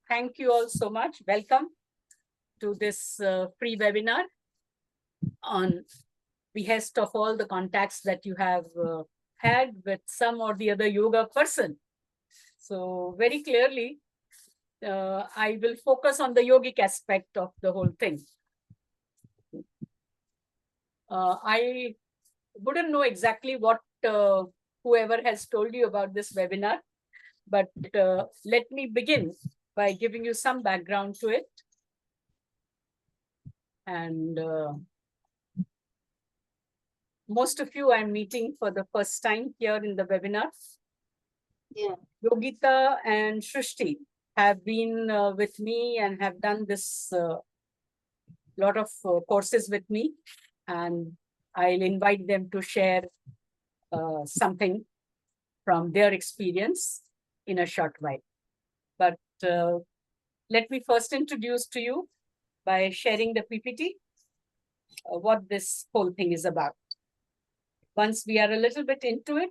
thank you all so much. Welcome to this free webinar on behest of all the contacts that you have had with some or the other yoga person. So very clearly, I will focus on the yogic aspect of the whole thing. I wouldn't know exactly what whoever has told you about this webinar, but let me begin by giving you some background to it. And most of you I'm meeting for the first time here in the webinar. Yeah. Yogita and Shrushti have been with me and have done this lot of courses with me, and I'll invite them to share something from their experience in a short while. But let me first introduce to you by sharing the PPT what this whole thing is about. Once we are a little bit into it,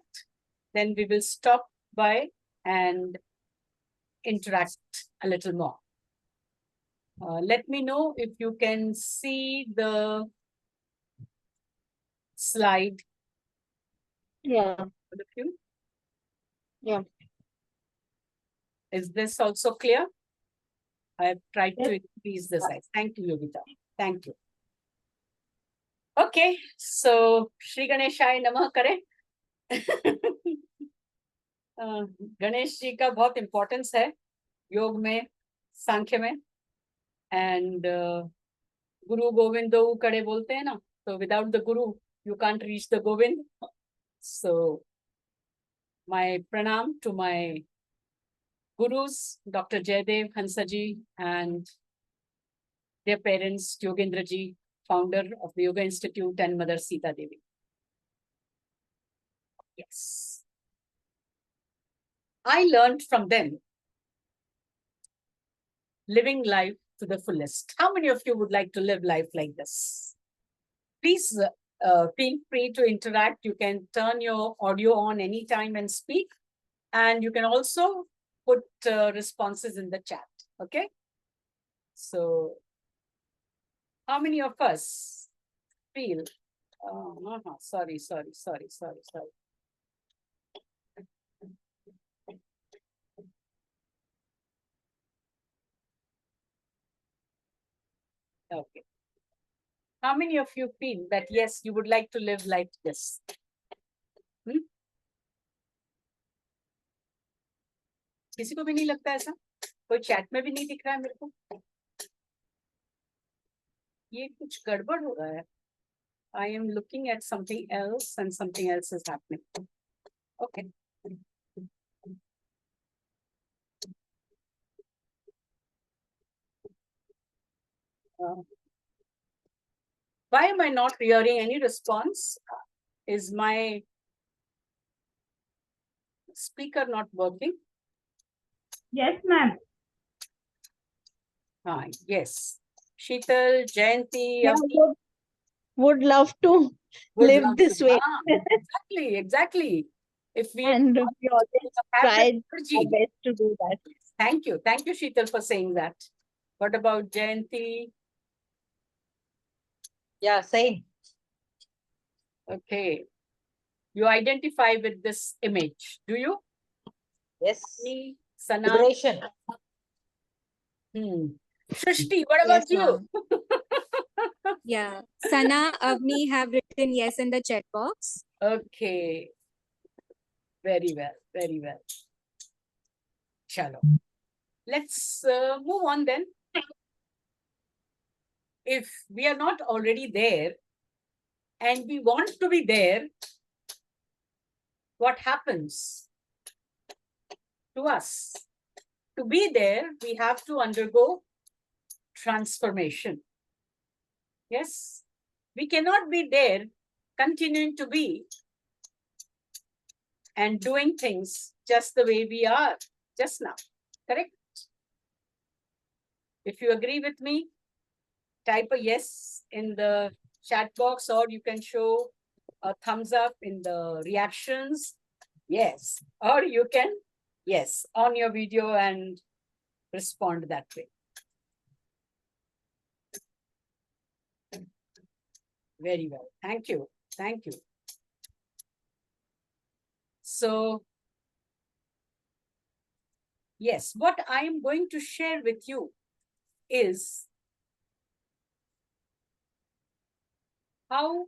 then we will stop by and interact a little more. Let me know if you can see the slide. Yeah. All of you. Yeah. Is this also clear? I have tried Yes. to increase the size. Thank you, Yogita. Thank you. Okay, so Shri Ganeshaya Namah kare. Ganesh ji का बहुत importance है योग में, सांख्य में, and गुरु गोविंद कड़े बोलते हैं ना, तो without the guru you can't reach the Govind. So my pranam to my gurus, Dr. Jaydev Hansaji and their parents, Yogendra ji, founder of the Yoga Institute, and Mother Sita Devi. Yes. I learned from them living life to the fullest. How many of you would like to live life like this? Please feel free to interact. You can turn your audio on anytime and speak. And you can also put responses in the chat. Okay? So, how many of us feel? Sorry. Okay. How many of you feel that yes, you would like to live like this? किसी को भी नहीं लगता ऐसा? कोई chat में भी नहीं दिख रहा है मेरे को. ये कुछ गड़बड़ हो रहा है. I am looking at something else and something else is happening. Okay. Why am I not hearing any response? Is my speaker not working? Yes, ma'am. Yes. Sheetal, Jayanti, Yeah, would love to live this way. Exactly. If we and we always try our best to do that. Thank you, Sheetal, for saying that. What about Jayanti? Yeah, same. Okay. You identify with this image, do you? Yes. Sana. Liberation. Shrushti, what about you? Yeah, Sana, Avani have written yes in the chat box. Okay. Very well. Chalo. Let's move on then. If we are not already there and we want to be there, what happens to us? To be there, we have to undergo transformation. Yes, we cannot be there continuing to be and doing things just the way we are just now. Correct? If you agree with me, type a yes in the chat box, or you can show a thumbs up in the reactions. Yes. Or you can, yes, on your video and respond that way. Very well. Thank you. Thank you. So, yes, what I am going to share with you is how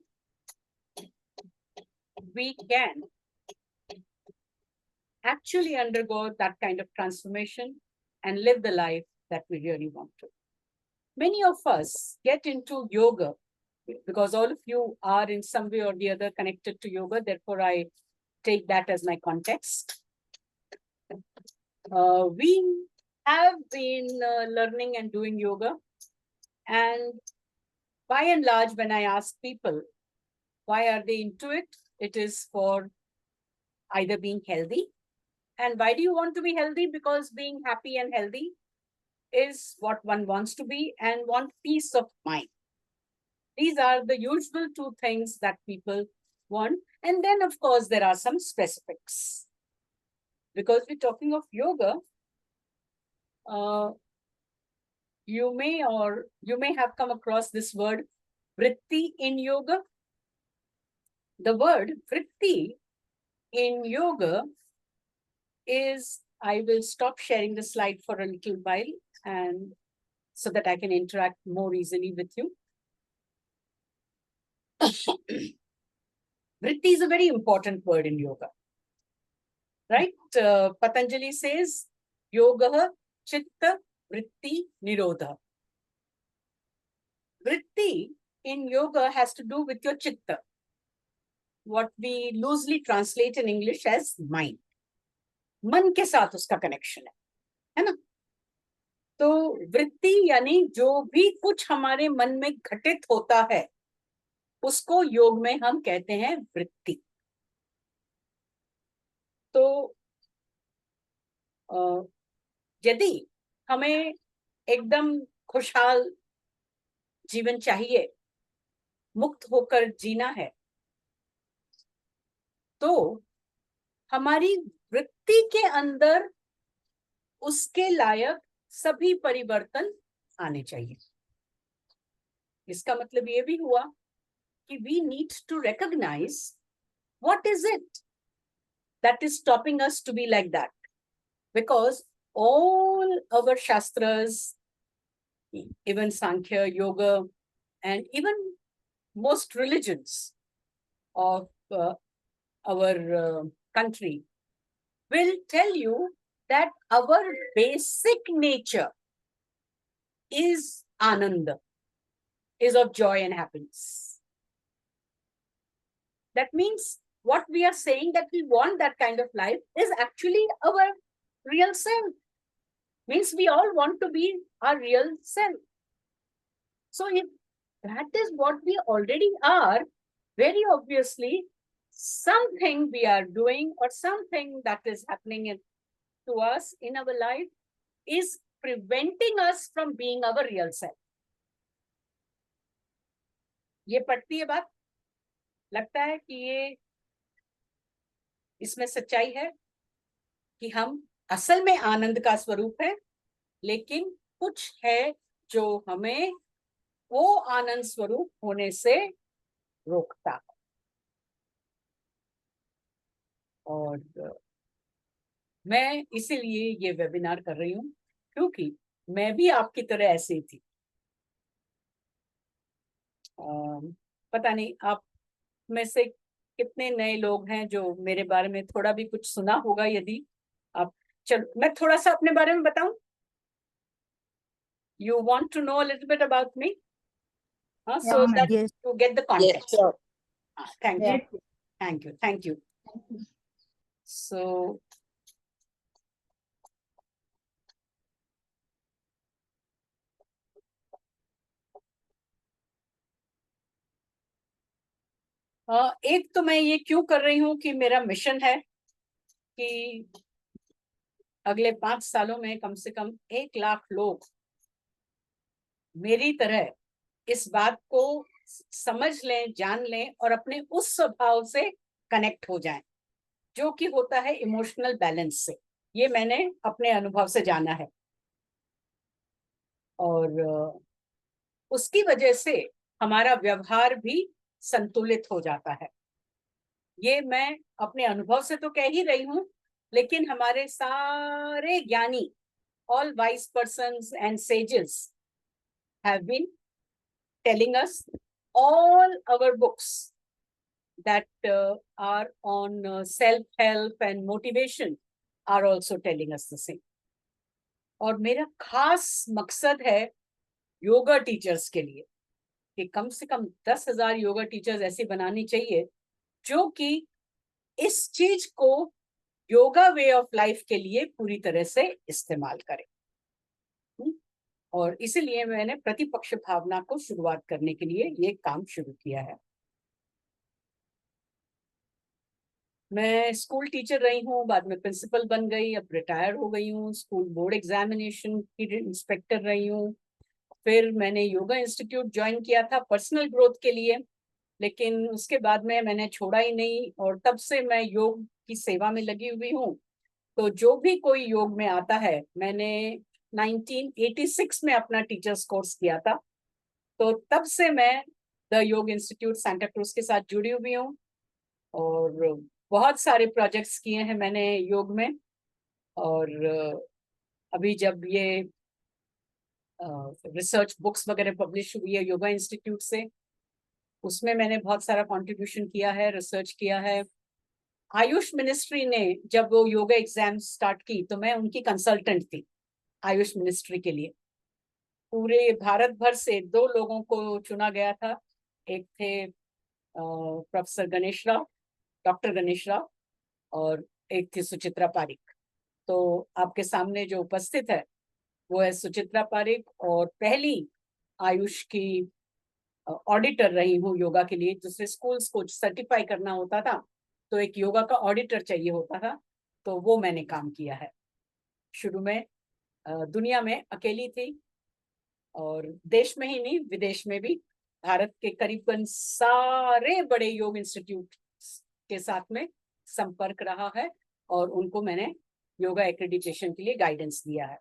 we can actually undergo that kind of transformation and live the life that we really want to. Many of us get into yoga because all of you are in some way or the other connected to yoga. Therefore, I take that as my context. We have been learning and doing yoga. And by and large, when I ask people, why are they into it? It is for either being healthy. And why do you want to be healthy? Because being happy and healthy is what one wants to be and want peace of mind. These are the usual two things that people want. And then, of course, there are some specifics. Because we're talking of yoga, you may have come across this word, vritti in yoga. The word vritti in yoga is, I will stop sharing the slide for a little while and so that I can interact more easily with you. Vritti is a very important word in yoga, right? Patanjali says, yoga chitta vritti nirodha. Vritti in yoga has to do with your chitta, what we loosely translate in English as mind. मन के साथ उसका connection है ना? तो वृत्ति यानी जो भी कुछ हमारे मन में घटित होता है उसको योग में हम कहते हैं वृत्ति. तो यदि हमें एकदम खुशहाल जीवन चाहिए, मुक्त होकर जीना है, तो हमारी वृत्ति के अंदर उसके लायक सभी परिवर्तन आने चाहिए. इसका मतलब ये भी हुआ कि we need to recognize what is it that is stopping us to be like that. Because all our shastras, even Sankhya, Yoga, and even most religions of our country will tell you that our basic nature is ananda, is of joy and happiness. That means what we are saying that we want that kind of life is actually our real self. Means we all want to be our real self. So if that is what we already are, very obviously, something we are doing or something that is happening to us in our life is preventing us from being our real self. ये पड़ती है बात? लगता है कि ये इसमें सच्चाई है कि हम असल में आनंद का स्वरूप है, लेकिन कुछ है जो हमें वो आनंद स्वरूप होने से रोकता है. और मैं इसीलिए ये वेबिनार कर रही हूँ क्योंकि मैं भी आपकी तरह ऐसे ही थी. पता नहीं आप में से कितने नए लोग हैं जो मेरे बारे में थोड़ा भी कुछ सुना होगा. यदि आप, चलो मैं थोड़ा सा अपने बारे में बताऊं. You want to know a little bit about me? So that yes. you get the context. Yes, sure. Thank Yeah. you. Thank you. Thank you. So एक तो मैं ये क्यों कर रही हूँ कि मेरा मिशन है कि अगले 5 सालों में कम से कम 1 लाख लोग मेरी तरह इस बात को समझ लें, जान लें और अपने उस स्वभाव से कनेक्ट हो जाएं जो कि होता है इमोशनल बैलेंस से. ये मैंने अपने अनुभव से जाना है. और उसकी वजह से हमारा व्यवहार भी संतुलित हो जाता है। ये मैं अपने अनुभव से तो कह ही रही हूँ, लेकिन हमारे सारे ज्ञानी, all wise persons and sages have been telling us, all our books that are on self-help and motivation are also telling us the same. और मेरा खास मकसद है योगा टीचर्स के लिए कि कम से कम 10,000 योगा टीचर्स ऐसी बनानी चाहिए जो कि इस चीज को योगा वे ऑफ लाइफ के लिए पूरी तरह से इस्तेमाल करें। और इसीलिए मैंने प्रतिपक्ष भावना को शुरुआत करने के लिए ये काम शुरू किया है। मैं स्कूल टीचर रही हूँ, बाद में प्रिंसिपल बन गई, अब रिटायर हो गई हूँ, स्कूल बोर्ड एग्जामिनेशन की इंस्पेक्टर रही हूँ। फिर मैंने योगा इंस्टीट्यूट ज्वाइन किया था पर्सनल ग्रोथ के लिए, लेकिन उसके बाद में मैंने छोड़ा ही नहीं और तब से मैं योग की सेवा में लगी हुई हूँ। तो जो भी कोई योग में आता है, मैंने 1986 में अपना टीचर्स कोर्स किया था, तो तब से मैं द योग इंस्टीट्यूट सांता क्रूज के साथ जुड़ी हुई हूँ और बहुत सारे प्रोजेक्ट्स किए हैं मैंने योग में। और अभी जब ये रिसर्च बुक्स वगैरह पब्लिश हुई है योगा इंस्टीट्यूट से, उसमें मैंने बहुत सारा कंट्रीब्यूशन किया है, रिसर्च किया है। आयुष मिनिस्ट्री ने जब वो योगा एग्जाम स्टार्ट की तो मैं उनकी कंसल्टेंट थी आयुष मिनिस्ट्री के लिए। पूरे भारत भर से 2 लोगों को चुना गया था, एक थे प्रोफेसर गणेश राव, डॉक्टर गणेश राव, और एक थी सुचित्रा पारिक। तो आपके सामने जो उपस्थित है वो है सुचित्रा पारिक, और पहली आयुष की ऑडिटर रही हूँ योगा के लिए। जिससे स्कूल्स को सर्टिफाई करना होता था तो एक योगा का ऑडिटर चाहिए होता था, तो वो मैंने काम किया है। शुरू में दुनिया में अकेली थी, और देश में ही नहीं विदेश में भी भारत के करीबन सारे बड़े योग इंस्टीट्यूट के साथ में संपर्क रहा है और उनको मैंने योगा एक्रेडिटेशन के लिए गाइडेंस दिया है।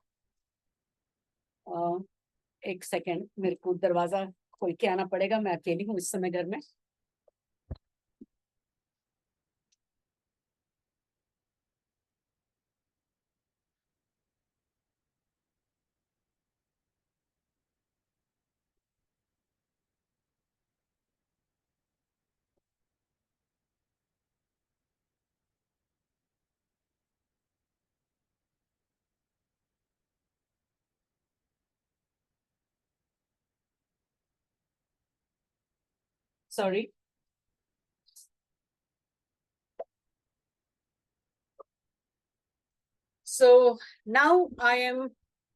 एक सेकेंड, मेरे को दरवाजा खोल के आना पड़ेगा, मैं अकेली हूँ इस समय घर में। Sorry. So now I am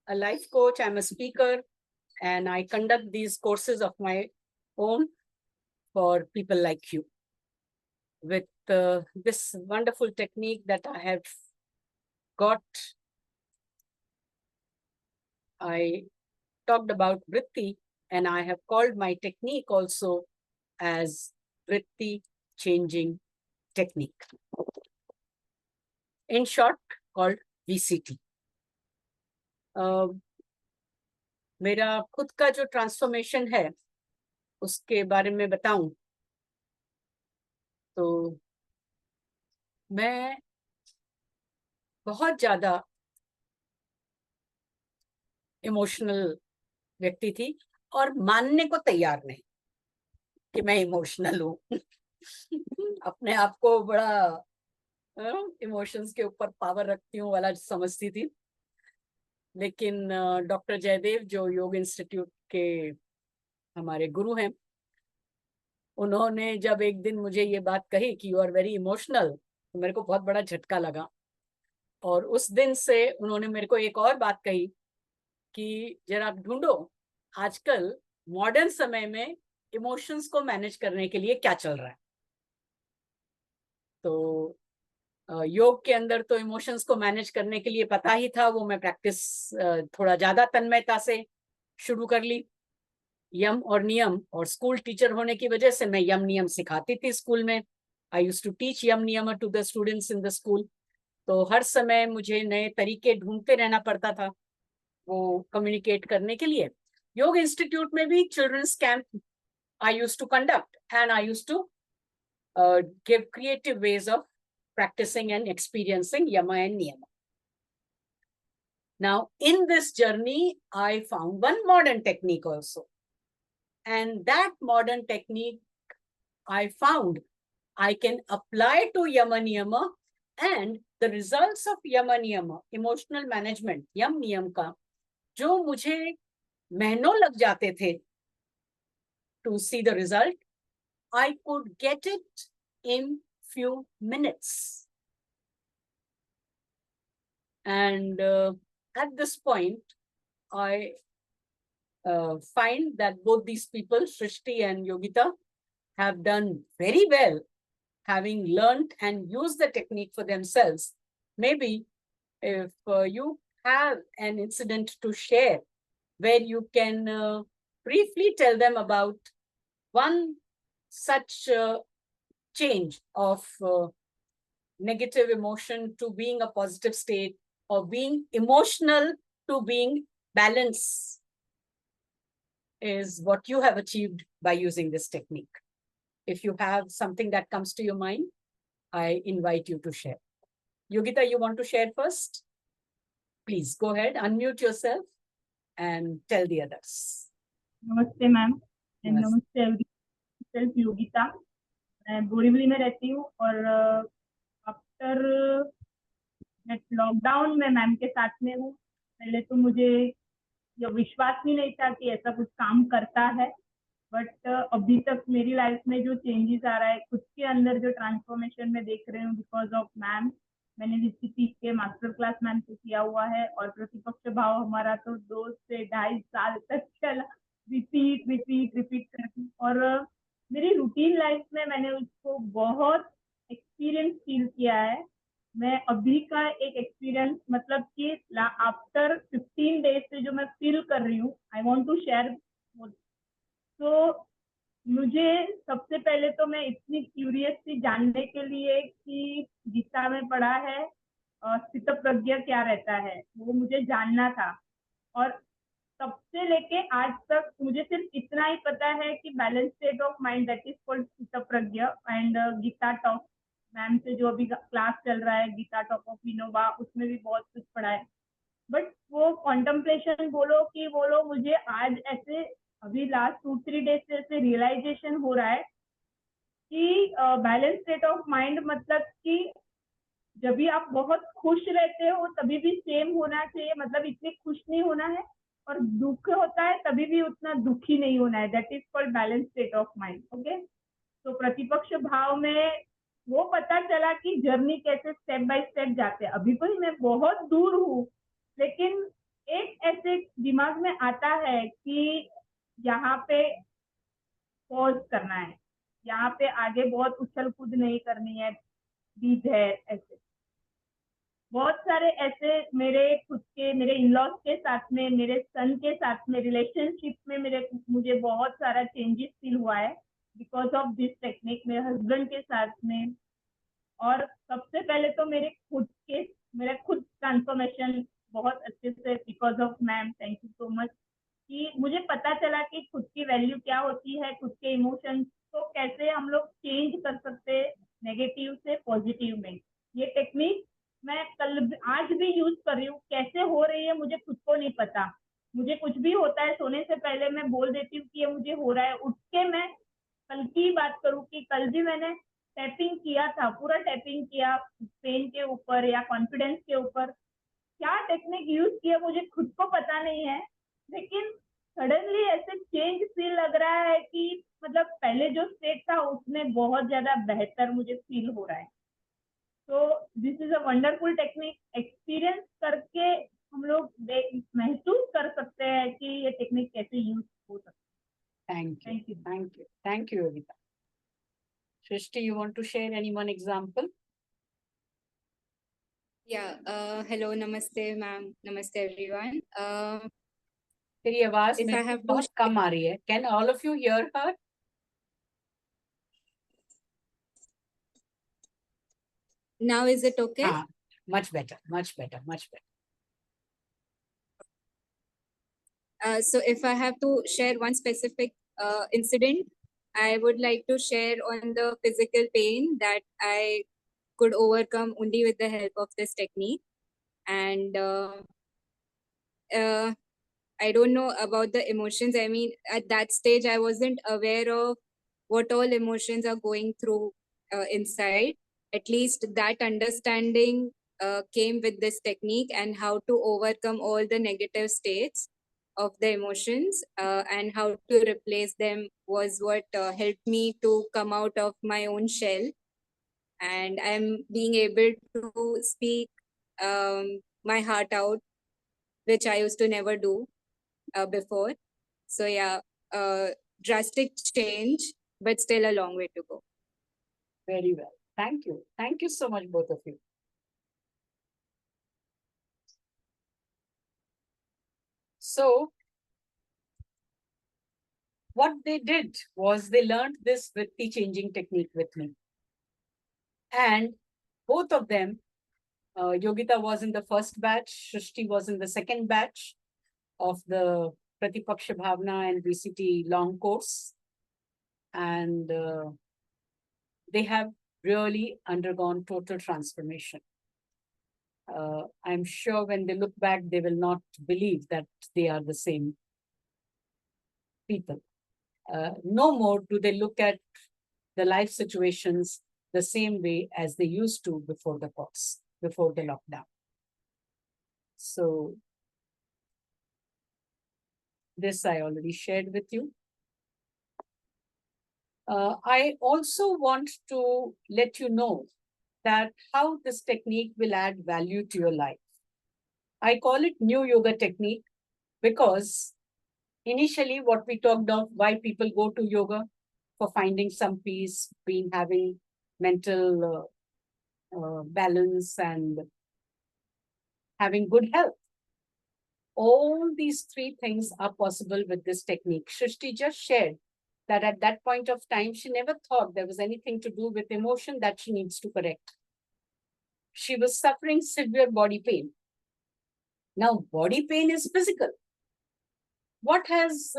a life coach, I'm a speaker, and I conduct these courses of my own for people like you with this wonderful technique that I have got. I talked about vritti, and I have called my technique also as vritti changing technique. In short, called VCT. मेरा खुद का जो transformation है उसके बारे में बताऊं तो मैं बहुत ज्यादा इमोशनल व्यक्ति थी और मानने को तैयार नहीं कि मैं इमोशनल हूँ। अपने आप को बड़ा इमोशंस के ऊपर पावर रखती हूँ वाला समझती थी। लेकिन डॉक्टर जयदेव जो योग इंस्टीट्यूट के हमारे गुरु हैं, उन्होंने जब एक दिन मुझे ये बात कही कि यू आर वेरी इमोशनल, तो मेरे को बहुत बड़ा झटका लगा। और उस दिन से उन्होंने मेरे को एक और बात कही कि जरा ढूंढो आजकल मॉडर्न समय में इमोशंस को मैनेज करने के लिए क्या चल रहा है। तो योग के अंदर तो इमोशंस को मैनेज करने के लिए पता ही था, वो मैं प्रैक्टिस थोड़ा ज्यादा तन्मयता से शुरू कर ली। यम और नियम, और स्कूल टीचर होने की वजह से मैं यम नियम सिखाती थी स्कूल में। I used to teach yama niyama to the students in the school. तो हर समय मुझे नए तरीके ढूंढते रहना पड़ता था वो कम्युनिकेट करने के लिए। योग इंस्टीट्यूट में भी children's camp I used to conduct and I used to give creative ways of practicing and experiencing yama and niyama. Now, in this journey, I found one modern technique also. And that modern technique I found I can apply to yama niyama, and the results of yama niyama, emotional management, yam niyam ka, जो मुझे महीनों लग जाते थे to see the result, I could get it in few minutes. And at this point, I find that both these people, Shrushti and Yogita, have done very well, having learned and used the technique for themselves. Maybe if you have an incident to share where you can briefly tell them about one such change of negative emotion to being a positive state, or being emotional to being balanced, is what you have achieved by using this technique. If you have something that comes to your mind, I invite you to share. Yogita, you want to share first? Please go ahead, unmute yourself and tell the others. नमस्ते ma'am, नमस्ते। नमस्ते everyone, Yogita. मैं बोरीवली में रहती हूँ और after lockdown में ma'am के साथ में हूँ। पहले तो मुझे ये विश्वास ही नहीं था कि ऐसा कुछ काम करता है, बट अभी तक मेरी लाइफ में जो चेंजेस आ रहा है, खुद के अंदर जो ट्रांसफॉर्मेशन में देख रही हूँ बिकॉज ऑफ मैम। मैंने VCT के मास्टर क्लास मैम से किया हुआ है और प्रतिपक्ष भाव हमारा तो 2 से 2.5 साल तक चला, रिपीट करके। और मेरी रूटीन लाइफ में मैंने उसको बहुत एक्सपीरियंस फील किया है। मैं अभी का एक एक्सपीरियंस मतलब कि आफ्टर 15 डेज से जो मैं फील कर रही हूँ, आई वांट टू शेयर। तो मुझे सबसे पहले तो मैं इतनी क्यूरियस थी जानने के लिए कि गीता में पढ़ा है स्थित प्रज्ञा क्या रहता है, वो मुझे जानना था। और तब से लेके आज तक मुझे सिर्फ इतना ही पता है कि balance state of mind, that is called स्थित प्रज्ञा। एंड गीता टॉक मैम से जो अभी क्लास चल रहा है, गीता टॉक ऑफ विनोबा, उसमें भी बहुत कुछ पढ़ा है। बट वो कॉन्टेम्पलेशन बोलो कि बोलो, मुझे आज ऐसे अभी लास्ट 2-3 डेज से ऐसे रियलाइजेशन हो रहा है कि बैलेंस स्टेट ऑफ माइंड मतलब कि जब भी आप बहुत खुश रहते हो तभी भी सेम होना चाहिए, मतलब इतने खुश नहीं होना है, और दुख होता है तभी भी उतना दुखी नहीं होना है। That is called balance state of mind. Okay, तो प्रतिपक्ष भाव में वो पता चला कि जर्नी कैसे स्टेप बाय स्टेप जाते हैं। अभी कोई मैं बहुत दूर हूँ, लेकिन एक ऐसे दिमाग में आता है कि यहाँ पे पॉज करना है, यहाँ पे आगे बहुत उछल कूद नहीं करनी है, बीज है। ऐसे बहुत सारे ऐसे मेरे खुद के, मेरे इन-लॉज के साथ में, मेरे सन के साथ में, रिलेशनशिप में मुझे बहुत सारा चेंजेस फील हुआ है बिकॉज ऑफ दिस टेक्निक, मेरे हस्बैंड के साथ में। और सबसे पहले तो मेरा खुद ट्रांसफॉर्मेशन बहुत अच्छे से because of ma'am, thank you so much, कि मुझे पता चला कि खुद की वैल्यू क्या होती है, खुद के इमोशंस को कैसे हम लोग चेंज कर सकते हैं नेगेटिव से पॉजिटिव में। ये टेक्निक मैं आज भी यूज कर रही हूँ। कैसे हो रही है मुझे खुद को नहीं पता। मुझे कुछ भी होता है सोने से पहले मैं बोल देती हूँ कि ये मुझे हो रहा है। उठ के मैं कल की बात करूँ कि कल भी मैंने टैपिंग किया था, पूरा टैपिंग किया पेन के ऊपर या कॉन्फिडेंस के ऊपर। क्या टेक्निक यूज किया मुझे खुद को पता नहीं है, लेकिन सडनली ऐसे चेंज फील लग रहा है कि मतलब पहले जो स्टेट था उसमें बहुत ज्यादा बेहतर मुझे फील हो रहा है। तो this is a wonderful technique. Experience करके हम लोग महसूस कर सकते हैं कि ये टेक्निक कैसे यूज हो सकता है। Thank you, Yogita. Shrushti, you want to share any one example? Yeah, hello, namaste ma'am, namaste everyone. तेरी आवाज If I मेरे को have to बहुत कम आ रही है. Can all of you hear her? Now is it okay? Much better, much better, much better. So if I have to share one specific incident, I would like to share on the physical pain that I could overcome only with the help of this technique. And I don't know about the emotions. I mean, at that stage, I wasn't aware of what all emotions are going through inside. At least that understanding came with this technique, and how to overcome all the negative states of the emotions and how to replace them was what helped me to come out of my own shell. And I'm being able to speak my heart out, which I used to never do before. So yeah, drastic change, but still a long way to go. Very well. Thank you. Thank you so much, both of you. So, what they did was they learned this vritti changing technique with me. And both of them, Yogita was in the first batch, Shrushti was in the second batch of the Pratipaksha Bhavana and VCT long course. And they have really undergone total transformation. I'm sure when they look back, they will not believe that they are the same people. No more do they look at the life situations the same way as they used to before the course, before the lockdown. So this I already shared with you. I also want to let you know that how this technique will add value to your life. I call it new yoga technique because initially what we talked of why people go to yoga for finding some peace, having mental balance and having good health. All these three things are possible with this technique. Shrushti just shared that at that point of time, she never thought there was anything to do with emotion that she needs to correct. She was suffering severe body pain. Now, body pain is physical. What has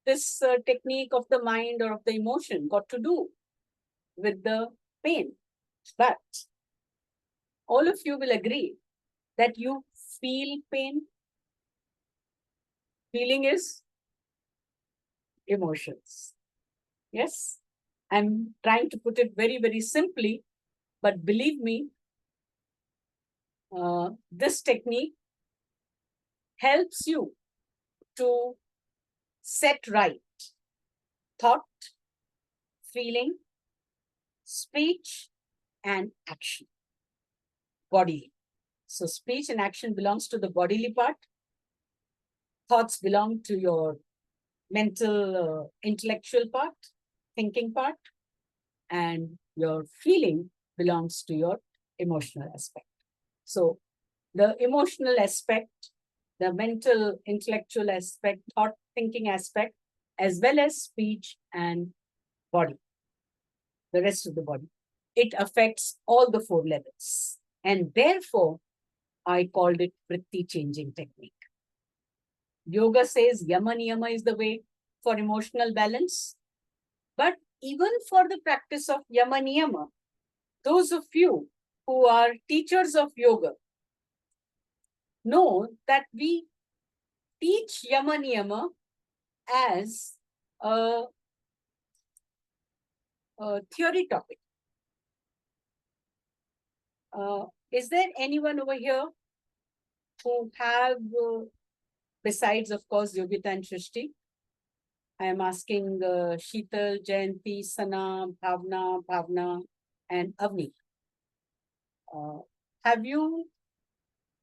this technique of the mind or of the emotion got to do with the pain? But all of you will agree that you feel pain. Feeling is emotions. Yes, I'm trying to put it very, very simply, but believe me, this technique helps you to set right thought, feeling, speech, and action. Body. So speech and action belongs to the bodily part. Thoughts belong to your mental, intellectual part, thinking part, and your feeling belongs to your emotional aspect. So the emotional aspect, the mental, intellectual aspect, thought, thinking aspect, as well as speech and body, the rest of the body, it affects all the four levels. And therefore, I called it vritti changing technique. Yoga says yama niyama is the way for emotional balance. But even for the practice of yama niyama, those of you who are teachers of yoga know that we teach yama niyama as a theory topic. Is there anyone over here who have, besides, of course, Yogita and Shrushti? I am asking Sheetal, Jayanti, Sana, Bhavana, and Avani. Have you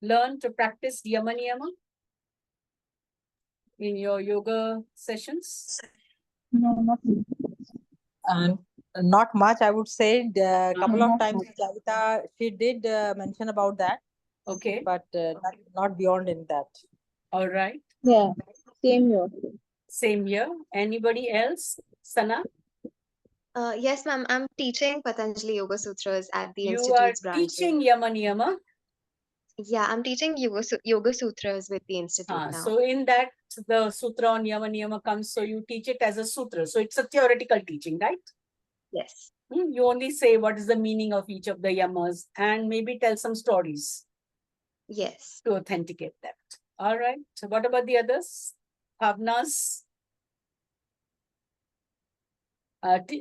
learned to practice yama niyama in your yoga sessions? No, not me. And not much, I would say. A couple of times, Jayashree, she did mention about that, Okay, but not beyond in that. all right. Yeah, same here. Same here. Anybody else? Sana, Yes, ma'am. I'm teaching Patanjali Yoga Sutras at the you are Institute's branch. teaching yama niyama. Yeah, I'm teaching yoga sutras with the institute now. So in that, the sutra on Yama Niyama comes, so you teach it as a sutra. So it's a theoretical teaching, right? Yes. You only say what is the meaning of each of the yamas and maybe tell some stories Yes. to authenticate that. All right. So what about the others? Bhavna's.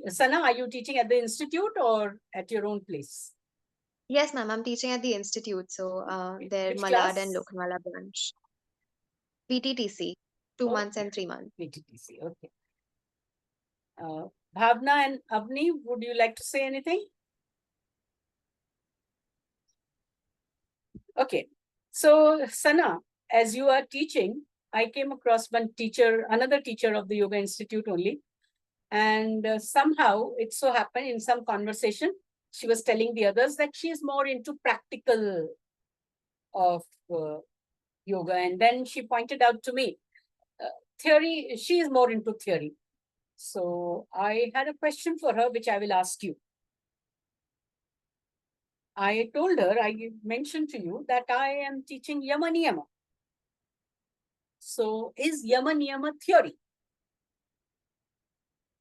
Sana, are you teaching at the institute or at your own place? Yes, ma'am. I'm teaching at the institute. So they're Which Malad and class? Lokhandwala branch. VTTC, 2 months and 3 months. VTTC, okay. Bhavna and Avani, would you like to say anything? Okay. So, Sana, as you are teaching, I came across one teacher, another teacher of the Yoga Institute only. And somehow it so happened in some conversation, she was telling the others that she is more into practical of yoga. And then she pointed out to me, theory, she is more into theory. So I had a question for her, which I will ask you. I told her, I mentioned to you that I am teaching Yama Niyama. So is Yama Niyama theory?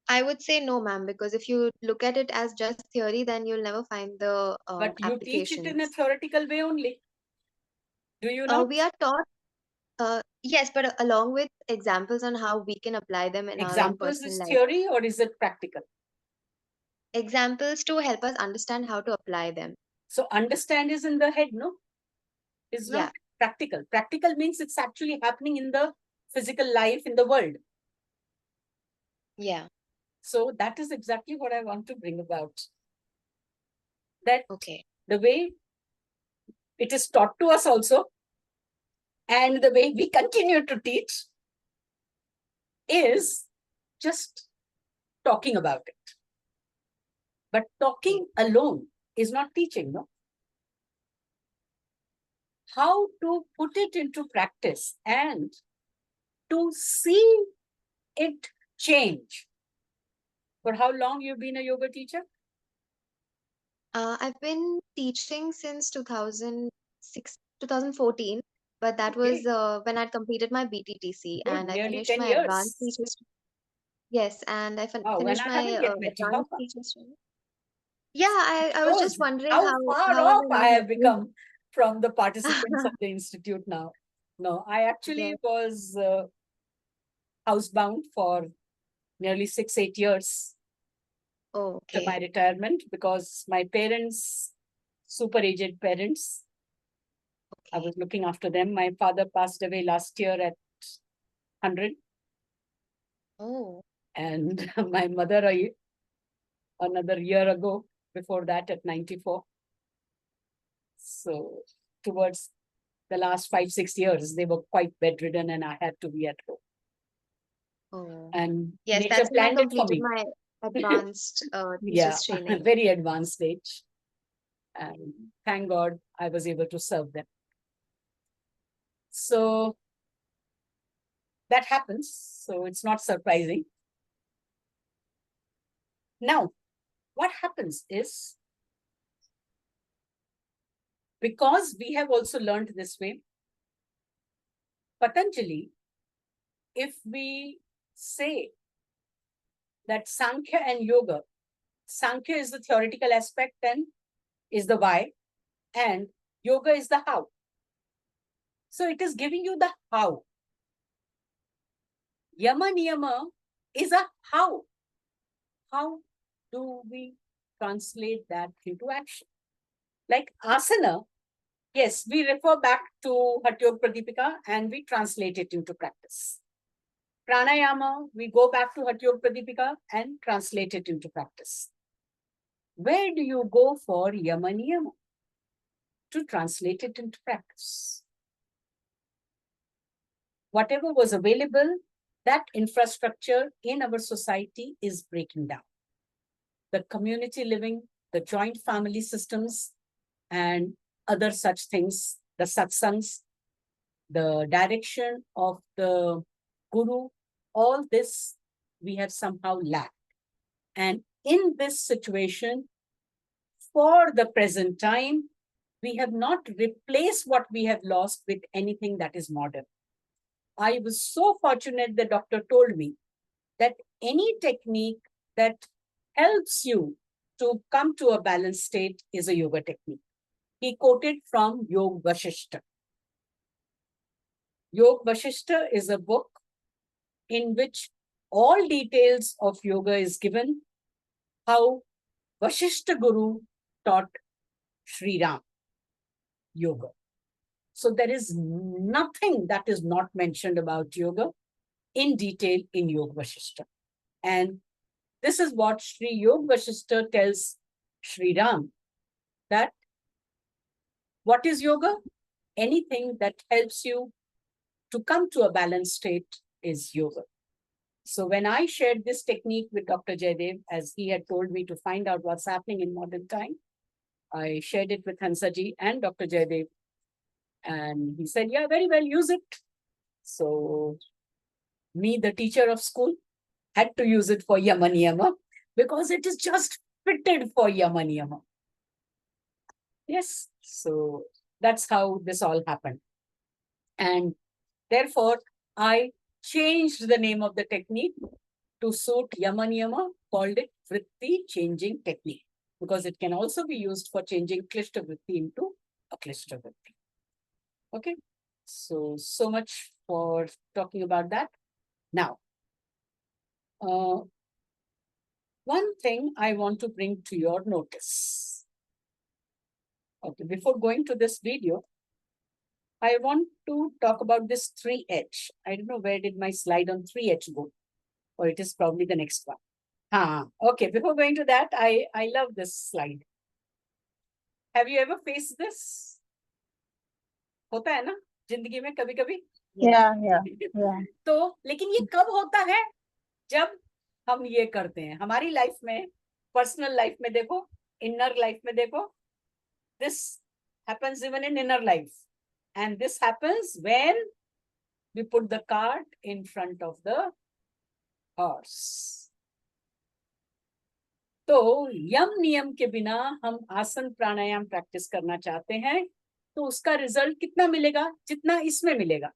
I would say no, ma'am, because if you look at it as just theory, then you'll never find the But you teach it in a applications. theoretical way only. Do you not? We are taught, yes, but along with examples on how we can apply them in our own Examples personal is life. theory or is it practical? Examples to help us understand how to apply them. So understand is in the head, no? It's Yeah. not practical. Practical means it's actually happening in the physical life in the world. Yeah. So that is exactly what I want to bring about. That Okay. the way it is taught to us also, and the way we continue to teach is just talking about it. But talking alone is not teaching, no? How to put it into practice and to see it change. For how long you've been a yoga teacher? I've been teaching since 2014, but that was when I'd completed my BTTC Good, and I nearly finished 10 my years. advanced teachers. Yes, and I Wow, when finished I my haven't yet met you. How advanced teachers training. Yeah, I was just shows wondering how how far have off I I not have met you? become from the participants of the institute now. No, I actually Yes. was housebound for nearly 6-8 years Oh, to my okay. retirement because my parents, super aged parents, I Okay. was looking after them. My father passed away last year at 100, Oh, and my mother another year ago, before that at 94. So towards the last 5-6 years, they were quite bedridden and I had to be at home. oh. And Yes, nature that's when I planned it for completed me. my advanced Yeah, teachers training. very advanced stage. And thank God I was able to serve them. So that happens. So it's not surprising. Now, what happens is, because we have also learned this way, Patanjali, if we say that Sankhya and Yoga, Sankhya is the theoretical aspect and is the why, and Yoga is the how. So it is giving you the how. Yama Niyama is a how. How do we translate that into action? Like asana, yes, we refer back to Hatha Pradipika and we translate it into practice. Pranayama, we go back to Hatha Pradipika and translate it into practice. Where do you go for Yama Niyama? To translate it into practice. Whatever was available, that infrastructure in our society is breaking down. The community living, the joint family systems, and other such things, the satsangs, the direction of the guru, all this we have somehow lacked. And in this situation, for the present time, We have not replaced what we have lost with anything that is modern. I was so fortunate the doctor told me that any technique that helps you to come to a balanced state is a yoga technique. He quoted from Yog Vashishta. Yog Vashishta is a book in which all details of yoga is given, how Vashishta Guru taught Sri Ram yoga. So there is nothing that is not mentioned about yoga in detail in Yog Vashishta. And this is what Sri Yog Vashishta tells Sri Ram, that what is yoga? Anything that helps you to come to a balanced state is yoga. So when I shared this technique with Dr. Jaydev, as he had told me to find out what's happening in modern time, I shared it with Hansaji and Dr. Jaydev. And he said, yeah, very well, use it. So me, the teacher of school, had to use it for Yama Niyama because it is just fitted for Yama Niyama. Yes, so that's how this all happened. And therefore, I changed the name of the technique to suit Yama Niyama, called it Vritti Changing Technique, because it can also be used for changing Klishta Vritti into a Klishta Vritti. Okay, so much for talking about that. Now, one thing I want to bring to your notice. Okay, before going to this video, I want to talk about this 3H. I don't know where did my slide on 3H go, or it is probably the next one. Okay, before going to that, I love this slide. Have you ever faced this? होता है ना जिंदगी में कभी-कभी? Yeah. तो लेकिन ये कब होता है? जब हम ये करते हैं हमारी लाइफ में, पर्सनल लाइफ में देखो, इनर लाइफ में देखो, this happens even in inner life, and this happens when we put the cart in front of the horse. तो यम नियम के बिना हम आसन प्राणायाम प्रैक्टिस करना चाहते हैं, तो उसका रिजल्ट कितना मिलेगा? जितना इसमें मिलेगा.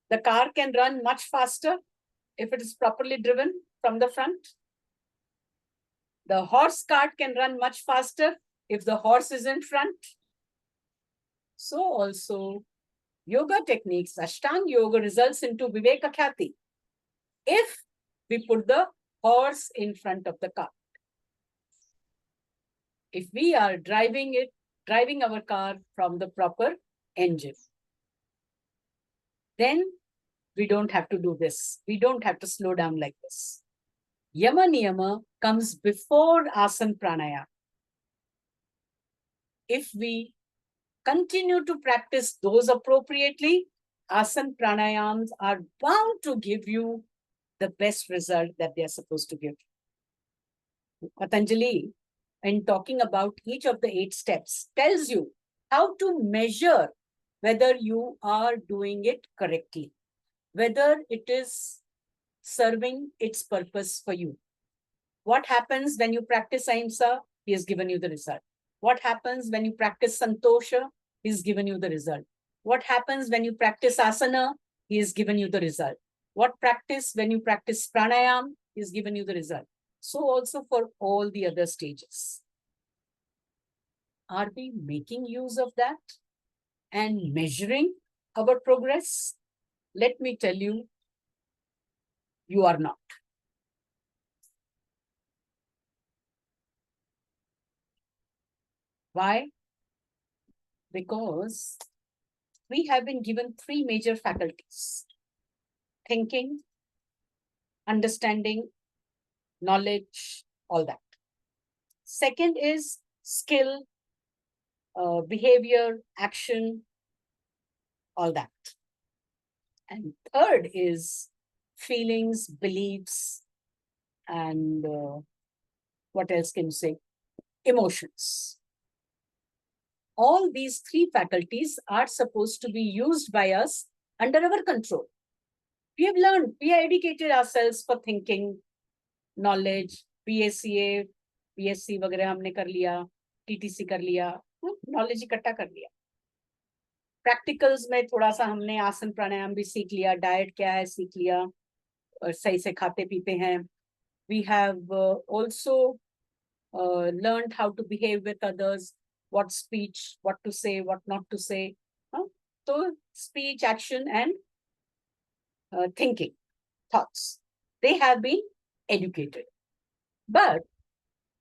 The car can run much faster if it is properly driven from the front. The horse cart can run much faster if the horse is in front. So also, yoga techniques, Ashtanga yoga results into Viveka Khyati if we put the horse in front of the cart. If we are driving our car from the proper engine, then we don't have to do this. We don't have to slow down like this. Yama Niyama comes before Asana Pranayama. If we continue to practice those appropriately, Asana Pranayams are bound to give you the best result that they are supposed to give. Patanjali, in talking about each of the 8 steps, tells you how to measure whether you are doing it correctly, whether it is serving its purpose for you. What happens when you practice Ahimsa? He has given you the result. What happens when you practice Santosha? He has given you the result. What happens when you practice Asana? He has given you the result. What practice when you practice Pranayam? He has given you the result. So also for all the other stages. Are we making use of that and measuring our progress? Let me tell you, you are not. Why? Because we have been given 3 major faculties: thinking, understanding, knowledge, all that. Second is skill, behavior, action, all that. And third is feelings, beliefs, and what else can you say? Emotions. All these 3 faculties are supposed to be used by us under our control. We have learned, we have educated ourselves for thinking, knowledge, BSCA, BSc वगैरह हमने कर लिया, TTC कर लिया, knowledge इकट्ठा कर लिया। Practicals में थोड़ा सा हमने आसन प्राणायाम भी सीख लिया, डाइट क्या है सीख लिया, और सही से खाते पीते हैं। We have also learned how to behave with others, what speech, what to say, what not to say. So speech, action, and thinking, thoughts, they have been educated. But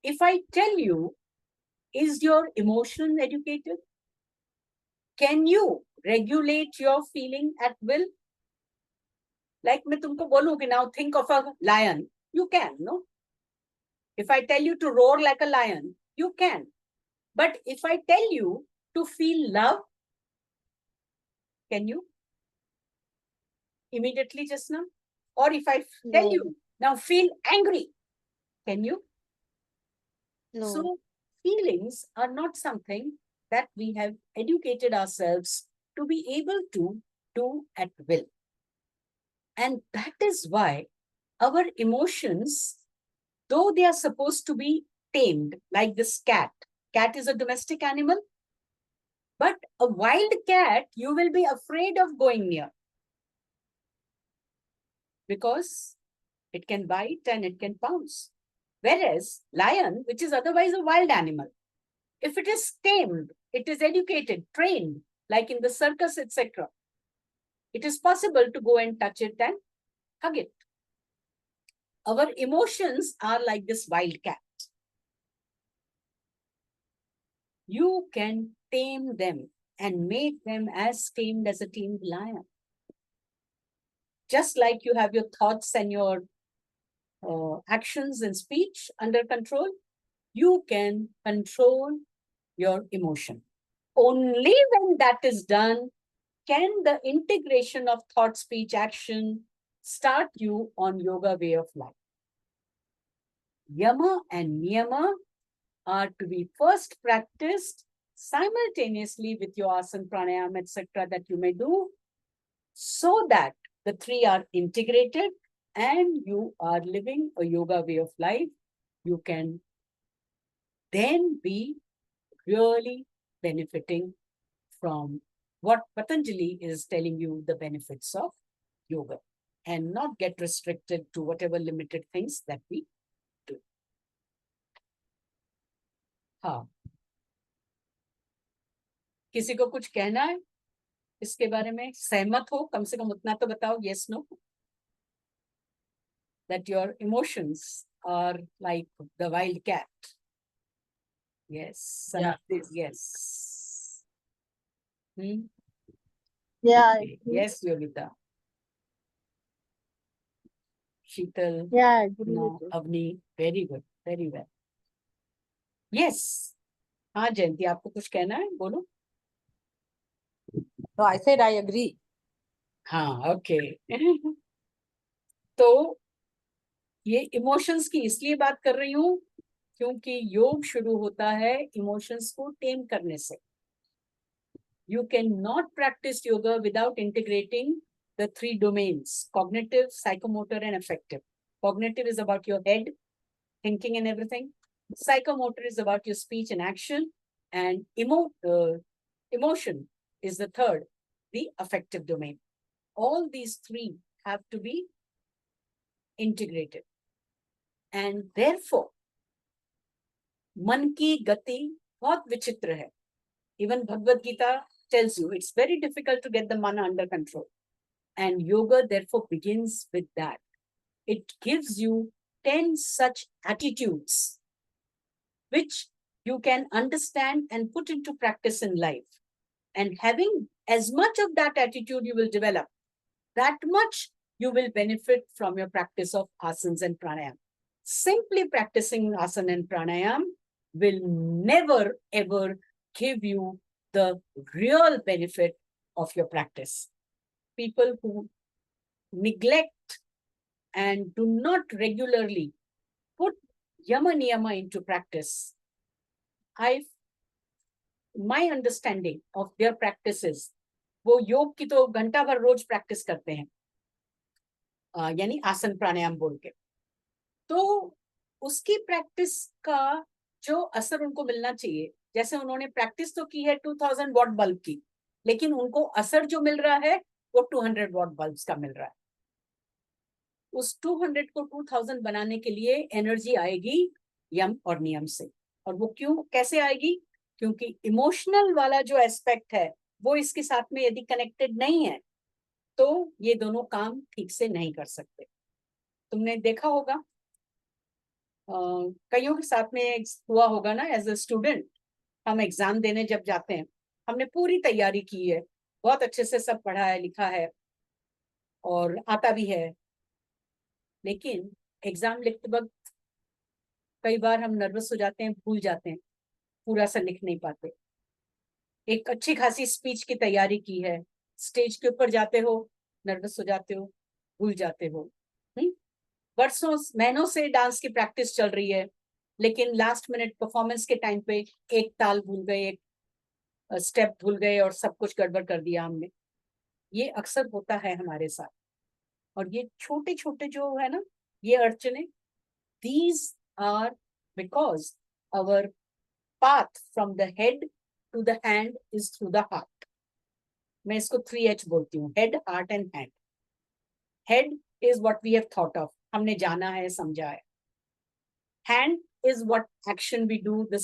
if I tell you, is your emotion educated? Can you regulate your feeling at will? Like मैं तुमको बोलूं कि now think of a lion, you can, no? If I tell you to roar like a lion, you can. But if I tell you to feel love, can you? Immediately just now? Or if I tell No. you, now feel angry, can you? No. So feelings are not something that we have educated ourselves to be able to do at will. And that is why our emotions, though they are supposed to be tamed, like this cat. Cat is a domestic animal, but a wild cat, you will be afraid of going near, because it can bite and it can pounce. Whereas lion, which is otherwise a wild animal, if it is tamed, it is educated, trained, like in the circus, etc., it is possible to go and touch it and hug it. Our emotions are like this wild cat. You can tame them and make them as tamed as a tamed lion. Just like you have your thoughts and your actions and speech under control, you can control your emotion. Only when that is done can the integration of thought, speech, action start you on yoga way of life. Yama and niyama are to be first practiced simultaneously with your asana, pranayama, etc. that you may do, so that the three are integrated and you are living a yoga way of life. You can then be really benefiting from what Patanjali is telling you, the benefits of yoga, and not get restricted to whatever limited things that we do. हाँ, किसी को कुछ कहना है इसके बारे में? सहमत हो? कम से कम उतना तो बताओ, yes, no? That your emotions are like the wild cat. Yes. Yeah. Yes. Yeah. Okay. Yes, Yogita. Sheetal. Yeah, I agree No, with you. Avani. Very good. Very well. Yes. हाँ जयंती, आपको कुछ कहना है? बोलो. No, I said I agree. हाँ, okay. तो ये emotions की इसलिए बात कर रही हूँ क्योंकि योग शुरू होता है इमोशंस को टेम करने से. You cannot practice yoga without integrating the three domains: cognitive, psychomotor, and affective. Cognitive is about your head, thinking and everything. Psychomotor is about your speech and action. And emotion is the third, the affective domain. All these three have to be integrated. And therefore, मन की गति बहुत विचित्र है. Even Bhagavad Gita tells you it's very difficult to get the mana under control. And yoga therefore begins with that. It gives you 10 such attitudes which you can understand and put into practice in life. And having as much of that attitude you will develop, that much you will benefit from your practice of asanas and pranayam. Simply practicing asana and pranayam will never ever give you the real benefit of your practice. People who neglect and do not regularly put yama niyama into practice, my understanding of their practices, वो योग की तो घंटा भर रोज practice करते हैं, यानी आसन प्राणायाम बोल के, तो उसकी प्रैक्टिस का जो असर उनको मिलना चाहिए जैसे उन्होंने प्रैक्टिस तो की है 2000 वॉट बल्ब की, लेकिन उनको असर जो मिल रहा है वो 200 वॉट बल्ब्स का मिल रहा है। उस 200 को 2000 बनाने के लिए एनर्जी आएगी यम और नियम से। और वो क्यों, कैसे आएगी? क्योंकि इमोशनल वाला जो एस्पेक्ट है वो इसके साथ में यदि कनेक्टेड नहीं है तो ये दोनों काम ठीक से नहीं कर सकते। तुमने देखा होगा, कईयों के साथ में हुआ होगा ना, एज अ स्टूडेंट हम एग्जाम देने जब जाते हैं, हमने पूरी तैयारी की है, बहुत अच्छे से सब पढ़ा है, लिखा है और आता भी है, लेकिन एग्जाम लिखते वक्त कई बार हम नर्वस हो जाते हैं, भूल जाते हैं, पूरा सा लिख नहीं पाते। एक अच्छी खासी स्पीच की तैयारी की है, स्टेज के ऊपर जाते हो, नर्वस हो जाते हो, भूल जाते हो। वर्षों महीनों से डांस की प्रैक्टिस चल रही है, लेकिन लास्ट मिनट परफॉर्मेंस के टाइम पे एक ताल भूल गए, एक स्टेप भूल गए और सब कुछ गड़बड़ कर दिया हमने। ये अक्सर होता है हमारे साथ। और ये छोटे छोटे जो है ना, ये अड़चने, these are because our path from the head to the hand is through the heart. मैं इसको 3H बोलती हूँ, head, heart and hand. Head is what we have thought of, हमने जाना है, समझा है. Hand is what action we do, the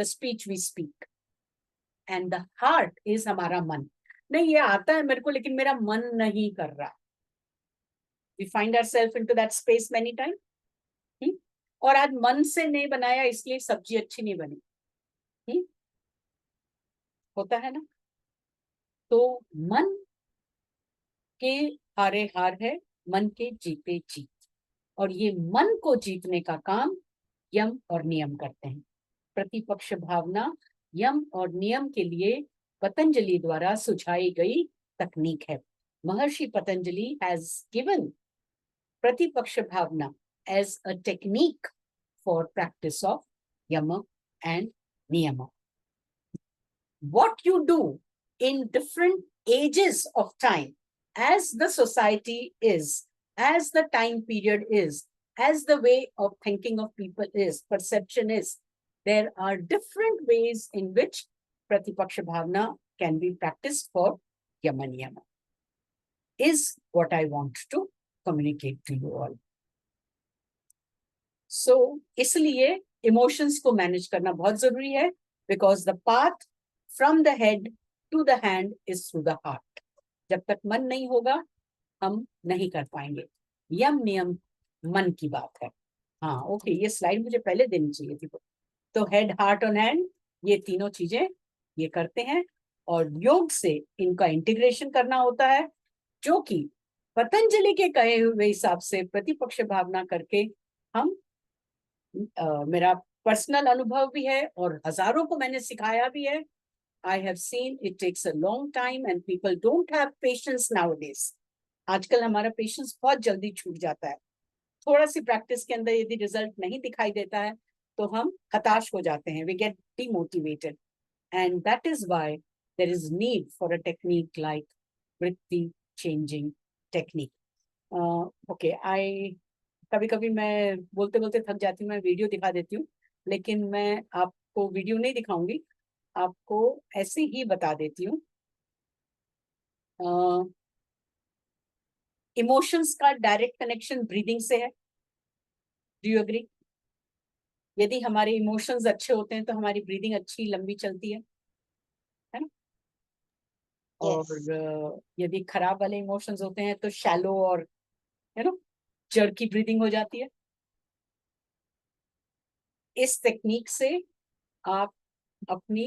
speech we speak. And the heart is हमारा मन. नहीं, ये आता है मेरे को, लेकिन मेरा मन नहीं कर रहा. We find ourselves into that space many times. और आज मन से नहीं बनाया इसलिए सब्जी अच्छी नहीं बनी. होता है ना. तो मन के हारे हार है, मन के जीते जीत. और ये मन को जीतने का काम यम और नियम करते हैं. प्रतिपक्ष भावना यम और नियम के लिए पतंजलि द्वारा सुझाई गई तकनीक है. महर्षि पतंजलि हैज गिवन प्रतिपक्ष भावना as a technique for practice of yama and niyama. What you do in different ages of time, as the society is, as the time period is, as the way of thinking of people is, perception is, there are different ways in which Pratipaksha Bhavana can be practiced for Yama Niyama, is what I want to communicate to you all. So, इसलिए emotions को manage करना बहुत जरूरी है, because the path from the head to the hand is through the heart. जब तक मन नहीं होगा हम नहीं कर पाएंगे. यम नियम मन की बात है. हाँ, ओके, ये स्लाइड मुझे पहले देनी चाहिए थी. तो हेड, हार्ट और हैंड, ये तीनों चीजें ये करते हैं और योग से इनका इंटीग्रेशन करना होता है, जो कि पतंजलि के कहे हुए हिसाब से प्रतिपक्ष भावना करके हम मेरा पर्सनल अनुभव भी है और हजारों को मैंने सिखाया भी है. I have seen it takes a long time and people don't have patience nowadays. आजकल हमारा पेशेंस बहुत जल्दी छूट जाता है. थोड़ा सी प्रैक्टिस के अंदर यदि रिजल्ट नहीं दिखाई देता है तो हम हताश हो जाते हैं. We get demotivated, and that is why there is need for a technique like vritti changing technique. Okay, कभी कभी मैं बोलते बोलते थक जाती हूँ, मैं वीडियो दिखा देती हूँ, लेकिन मैं आपको वीडियो नहीं दिखाऊंगी, आपको ऐसे ही बता देती हूँ. इमोशंस का डायरेक्ट कनेक्शन ब्रीदिंग से है. Do you agree? यदि हमारे इमोशंस अच्छे होते हैं तो हमारी ब्रीदिंग अच्छी लंबी चलती है ना. और यदि खराब वाले इमोशंस होते हैं तो शैलो और जड़ की ब्रीदिंग हो जाती है. इस टेक्निक से आप अपनी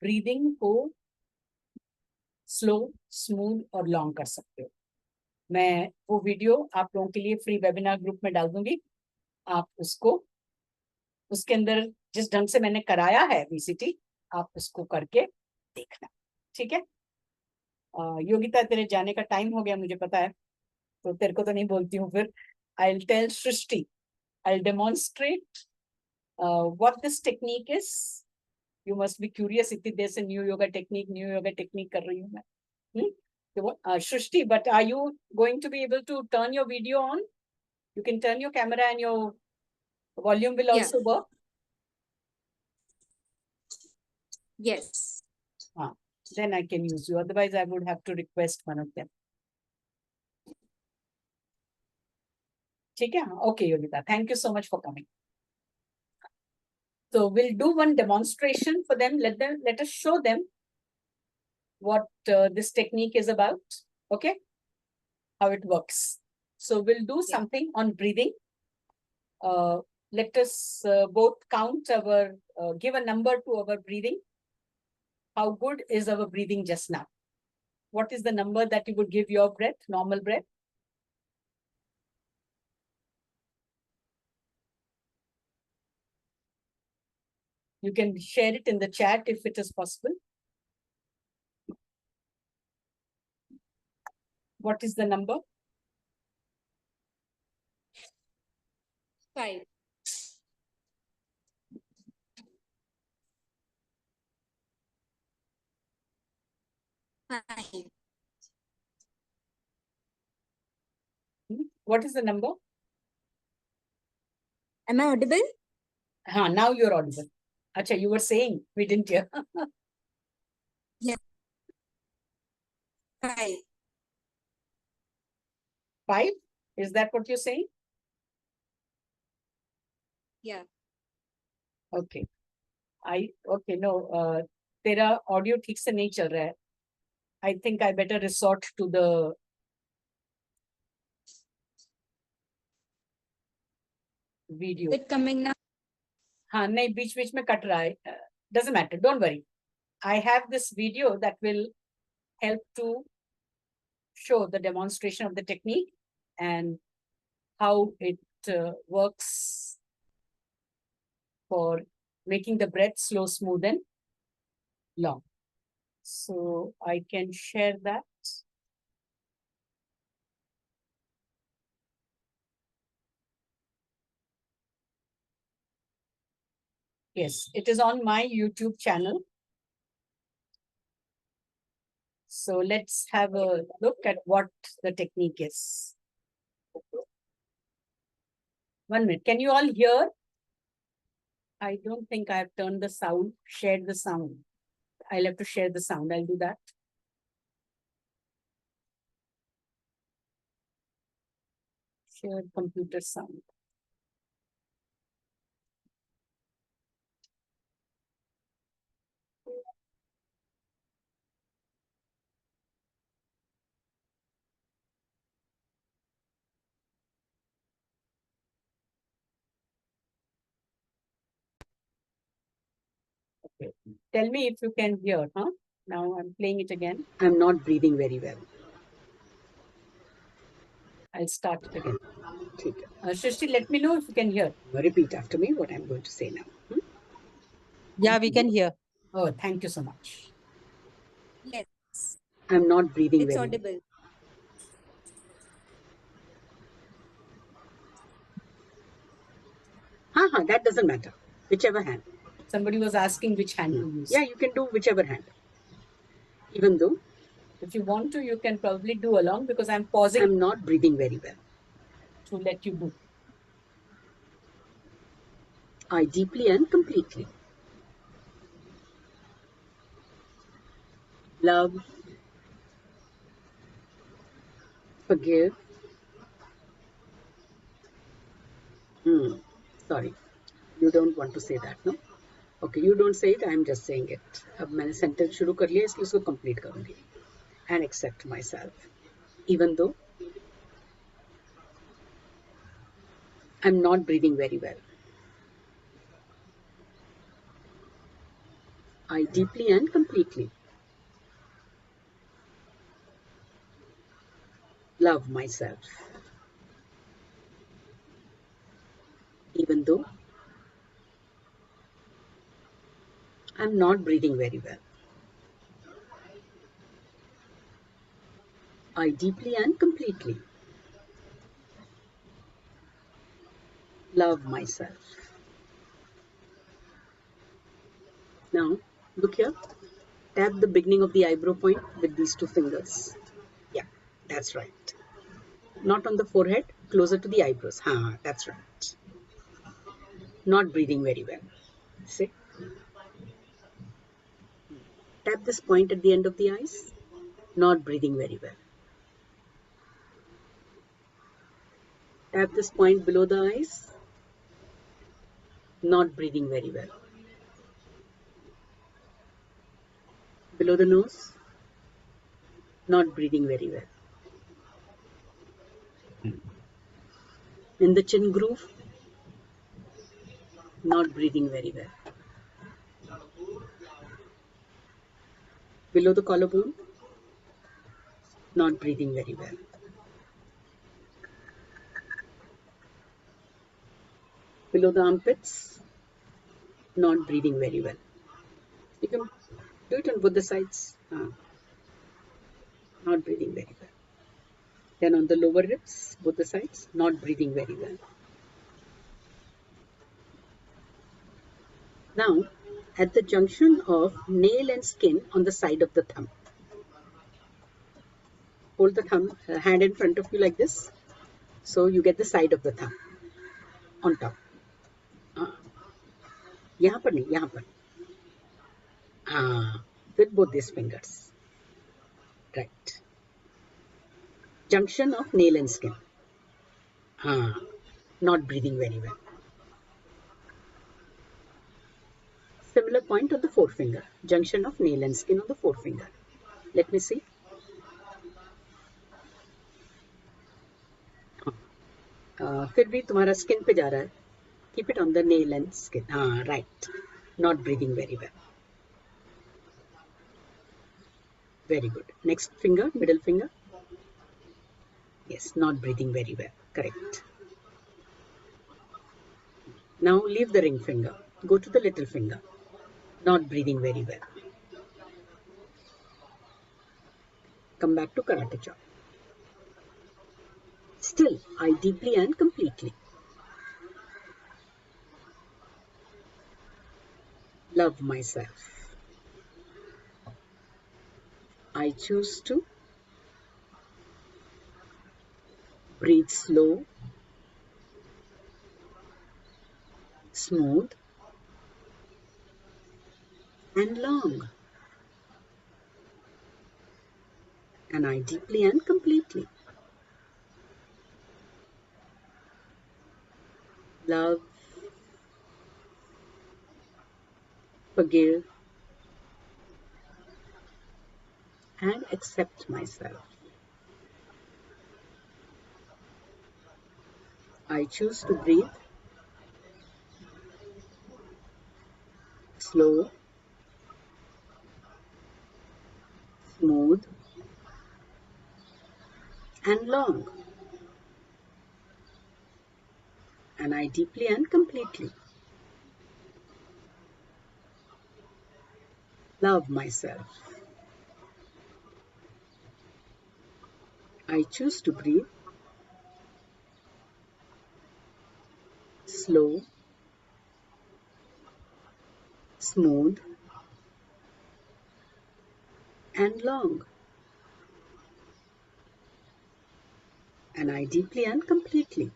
ब्रीदिंग को स्लो, स्मूथ और लॉन्ग कर सकते हो. मैं वो वीडियो आप लोगों के लिए फ्री वेबिनार ग्रुप में डाल दूंगी. आप उसको, उसके अंदर जिस ढंग से मैंने कराया है VCT, आप उसको करके देखना. ठीक है. योगिता, तेरे जाने का टाइम हो गया मुझे पता है, तो तेरे को तो नहीं बोलती हूँ फिर. I'll tell Shrushti, I'll demonstrate what this technique is. You must be curious. इतनी देर से न्यू योगा टेक्निक कर रही हूँ मैं. Shrushti, but are you going to be able to turn your video on? You can turn your camera and your volume will also work. Yes. Then I can use you. Otherwise, I would have to request one of them. Okay, Yogita. Thank you so much for coming. So we'll do one demonstration for them. Let us show them what this technique is about. Okay, how it works. So we'll do something on breathing. Let us both count our, give a number to our breathing. How good is our breathing just now? What is the number that you would give your breath, normal breath? You can share it in the chat if it is possible. What is the number? 5. 5. What is the number? Am I audible? Now you're audible. Acha, you were saying, we didn't hear. Yes. 5. 5? Is that what you're saying? Yeah. Okay. Okay, no, तेरा audio ठीक से नहीं चल रहा है. I think I better resort to the video. Is it coming now? हाँ, नहीं, बीच में कट रहा है. Doesn't matter, don't worry. I have this video that will help to show the demonstration of the technique and how it works for making the breath slow, smooth, and long. So I can share that. Yes, it is on my YouTube channel. So let's have a look at what the technique is. 1 minute. Can you all hear? I don't think I have turned the sound, shared the sound. I'll have to share the sound. I'll do that. Share computer sound. Okay. Tell me if you can hear, huh? Now I'm playing it again. I'm not breathing very well. I'll start it again. Shrushti, let me know if you can hear. Repeat after me what I'm going to say now. Yeah, we can hear. Oh, thank you so much. Yes. I'm not breathing It's very audible. well. That doesn't matter. Whichever hand. Somebody was asking which hand to use. Yeah, you can do whichever hand. Even though, if you want to, you can probably do along because I'm pausing. I'm not breathing very well. To let you do. I deeply and completely love, forgive. Sorry, you don't want to say that, no? Okay, you don't say it, I'm just saying it. अब मैंने sentence शुरू कर लिया इसलिए उसको complete करूँगी. And accept myself, even though I'm not breathing very well. I deeply and completely love myself, even though I'm not breathing very well. I deeply and completely love myself. Now, look here. Tap the beginning of the eyebrow point with these 2 fingers. Yeah, that's right. Not on the forehead, closer to the eyebrows. That's right. Not breathing very well. See? Tap this point at the end of the eyes. Not breathing very well. Tap this point below the eyes. Not breathing very well. Below the nose. Not breathing very well. In the chin groove. Not breathing very well. Below the collarbone. Not breathing very well. Below the armpits. Not breathing very well. You can do it on both the sides. Not breathing very well. Then on the lower ribs, both the sides, not breathing very well. Now, at the junction of nail and skin on the side of the thumb. Hold the thumb, hand in front of you like this. So you get the side of the thumb on top. यहाँ पर नहीं, यहाँ पर. With both these fingers. Right. Junction of nail and skin. Not breathing very well. Similar point on the forefinger. Junction of nail and skin on the forefinger. Let me see. फिर भी तुम्हारा skin पे जा रहा है. Keep it on the nail and skin. Right. Not breathing very well. Very good. Next finger, middle finger. Yes, not breathing very well. Correct. Now leave the ring finger. Go to the little finger. Not breathing very well. Come back to karate chop. Still, I deeply and completely love myself. I choose to breathe slow, smooth, and long. And I deeply and completely love, forgive, and accept myself. I choose to breathe slow, smooth, and long. And I deeply and completely love myself. I choose to breathe slow, smooth, and long. And I deeply and completely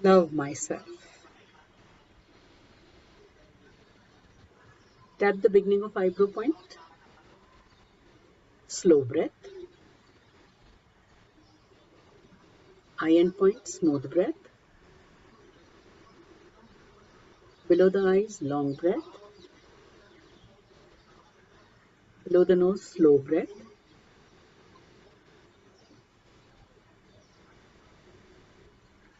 love myself. Tap the beginning of eyebrow point. Slow breath. Eye end point, smooth breath. Below the eyes, long breath. Below the nose, slow breath.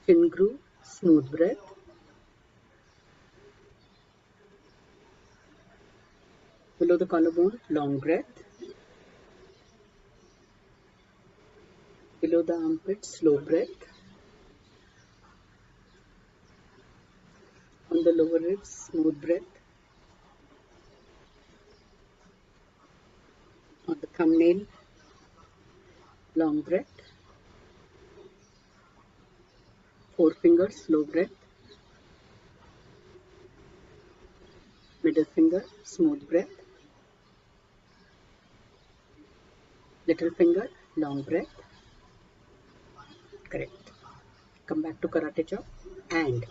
Chin groove, smooth breath. Below the collarbone, long breath. Below the armpit, slow breath. On the lower ribs, smooth breath. On the thumbnail, long breath. Forefinger, slow breath. Middle finger, smooth breath. Little finger, long breath. Correct. Come back to karate chop and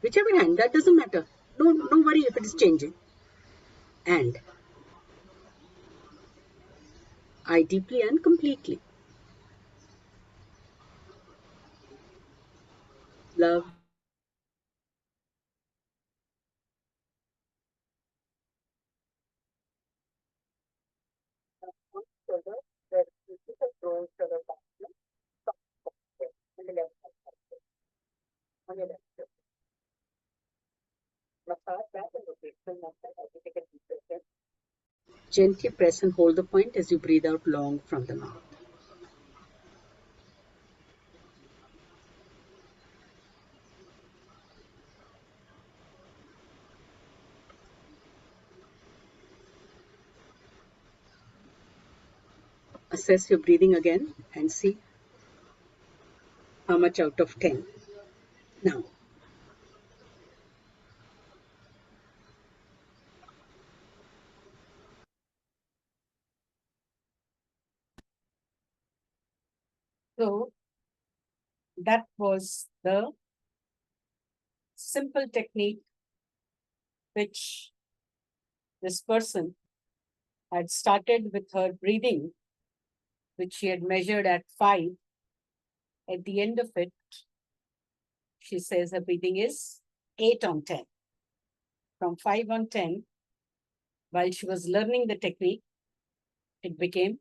Whichever hand, that doesn't matter. No worry if it is changing. And I deeply and completely love Gently press and hold the point as you breathe out long from the mouth. Assess your breathing again and see how much out of 10. Now, so that was the simple technique which this person had started with her breathing, which she had measured at 5. At the end of it, she says her breathing is 8 on 10. From 5 on 10, while she was learning the technique, it became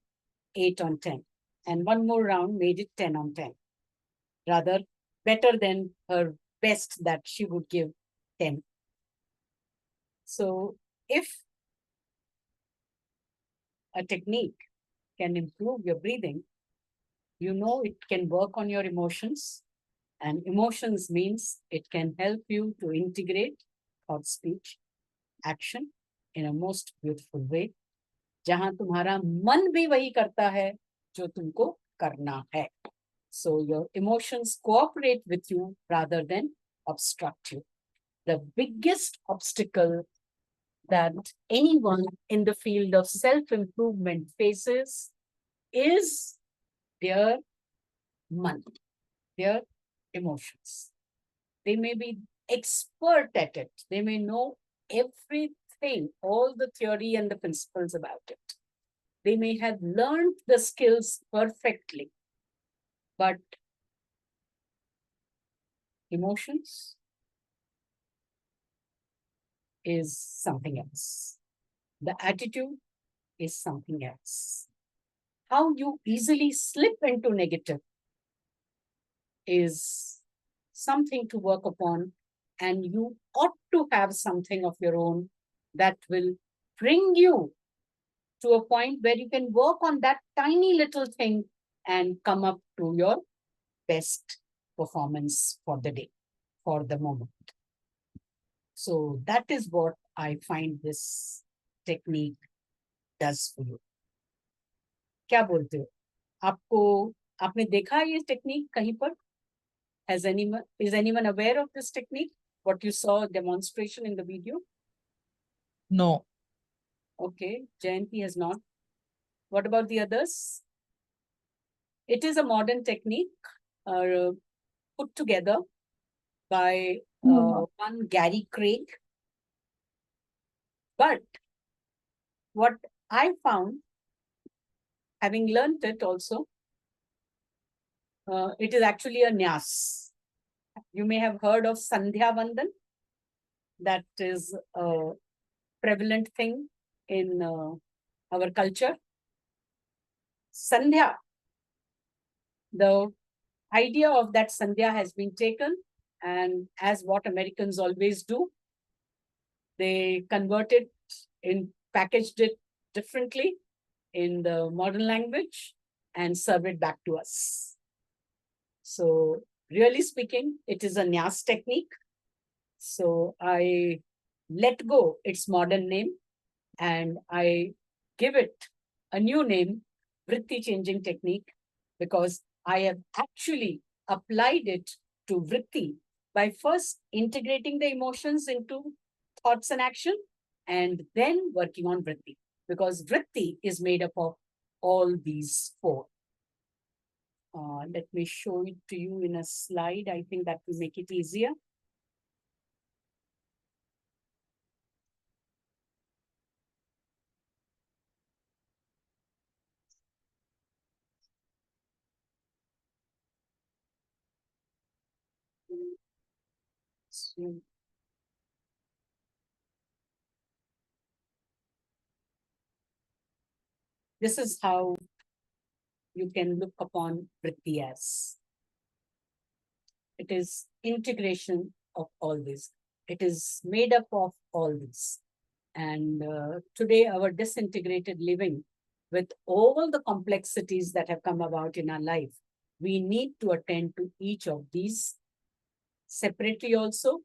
8 on 10. And one more round made it 10 on 10. Rather, better than her best that she would give 10. So if a technique can improve your breathing, you know it can work on your emotions. And emotions means it can help you to integrate thought, speech, action in a most beautiful way. जहां तुम्हारा मन भी वही करता है जो तुमको करना है. So your emotions cooperate with you rather than obstruct you. The biggest obstacle that anyone in the field of self-improvement faces is their man, their emotions. They may be expert at it. They may know everything, all the theory and the principles about it. They may have learned the skills perfectly, but emotions is something else. The attitude is something else. How you easily slip into negative is something to work upon, and you ought to have something of your own that will bring you to a point where you can work on that tiny little thing and come up to your best performance for the day, for the moment. So that is what I find this technique does for you. क्या बोलते हो? आपने देखा ये technique कहीं पर? Is anyone aware of this technique? What you saw demonstration in the video? No. Okay, Jayanti has not. What about the others? It is a modern technique put together by one Gary Craig. But what I found, having learned it also, it is actually a nyas. You may have heard of Sandhya Vandan. That is a prevalent thing in our culture. Sandhya, the idea of that Sandhya has been taken, and as what Americans always do, they converted in, packaged it differently in the modern language and serve it back to us. So really speaking, it is a nyas technique. So I let go its modern name and I give it a new name, vritti changing technique, because I have actually applied it to vritti by first integrating the emotions into thoughts and action and then working on vritti, because vritti is made up of all these 4. Let me show it to you in a slide. I think that will make it easier. So, this is how you can look upon Vritti as. It is integration of all this. It is made up of all this. And today, our disintegrated living, with all the complexities that have come about in our life, we need to attend to each of these separately also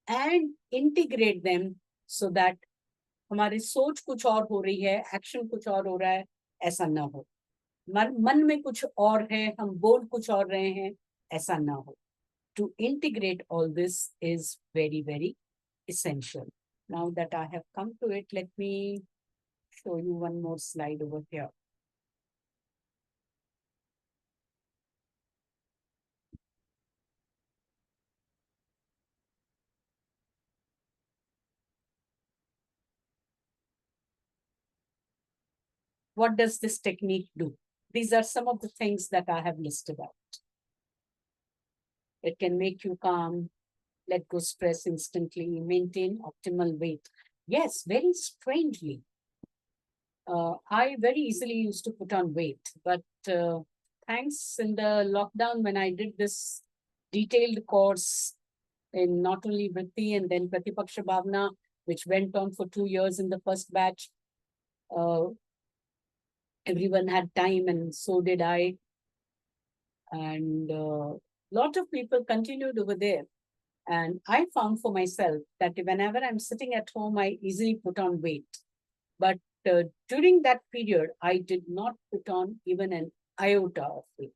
and integrate them so that हमारी सोच कुछ और हो रही है, action कुछ और हो रहा है, ऐसा ना हो. मन में कुछ और है, हम बोल कुछ और रहे हैं, ऐसा ना हो. To integrate all this is very, very essential. Now that I have come to it, let me show you one more slide over here. What does this technique do? These are some of the things that I have listed out. It can make you calm, let go stress instantly, maintain optimal weight. Yes, very strangely. I very easily used to put on weight, but thanks in the lockdown when I did this detailed course in not only Vritti and then Pratipaksha Bhavana, which went on for 2 years in the first batch. Everyone had time and so did I. And a lot of people continued over there. And I found for myself that whenever I'm sitting at home, I easily put on weight. But during that period, I did not put on even an iota of weight.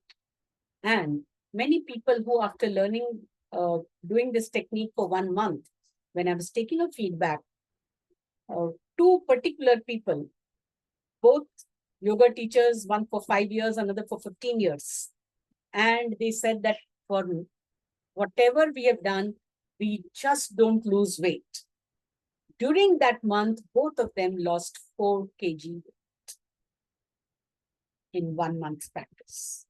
And many people who, after learning, doing this technique for 1 month, when I was taking a feedback, 2 particular people, both yoga teachers, one for 5 years, another for 15 years. And they said that for whatever we have done, we just don't lose weight. During that month, both of them lost 4 kg in 1 month's practice.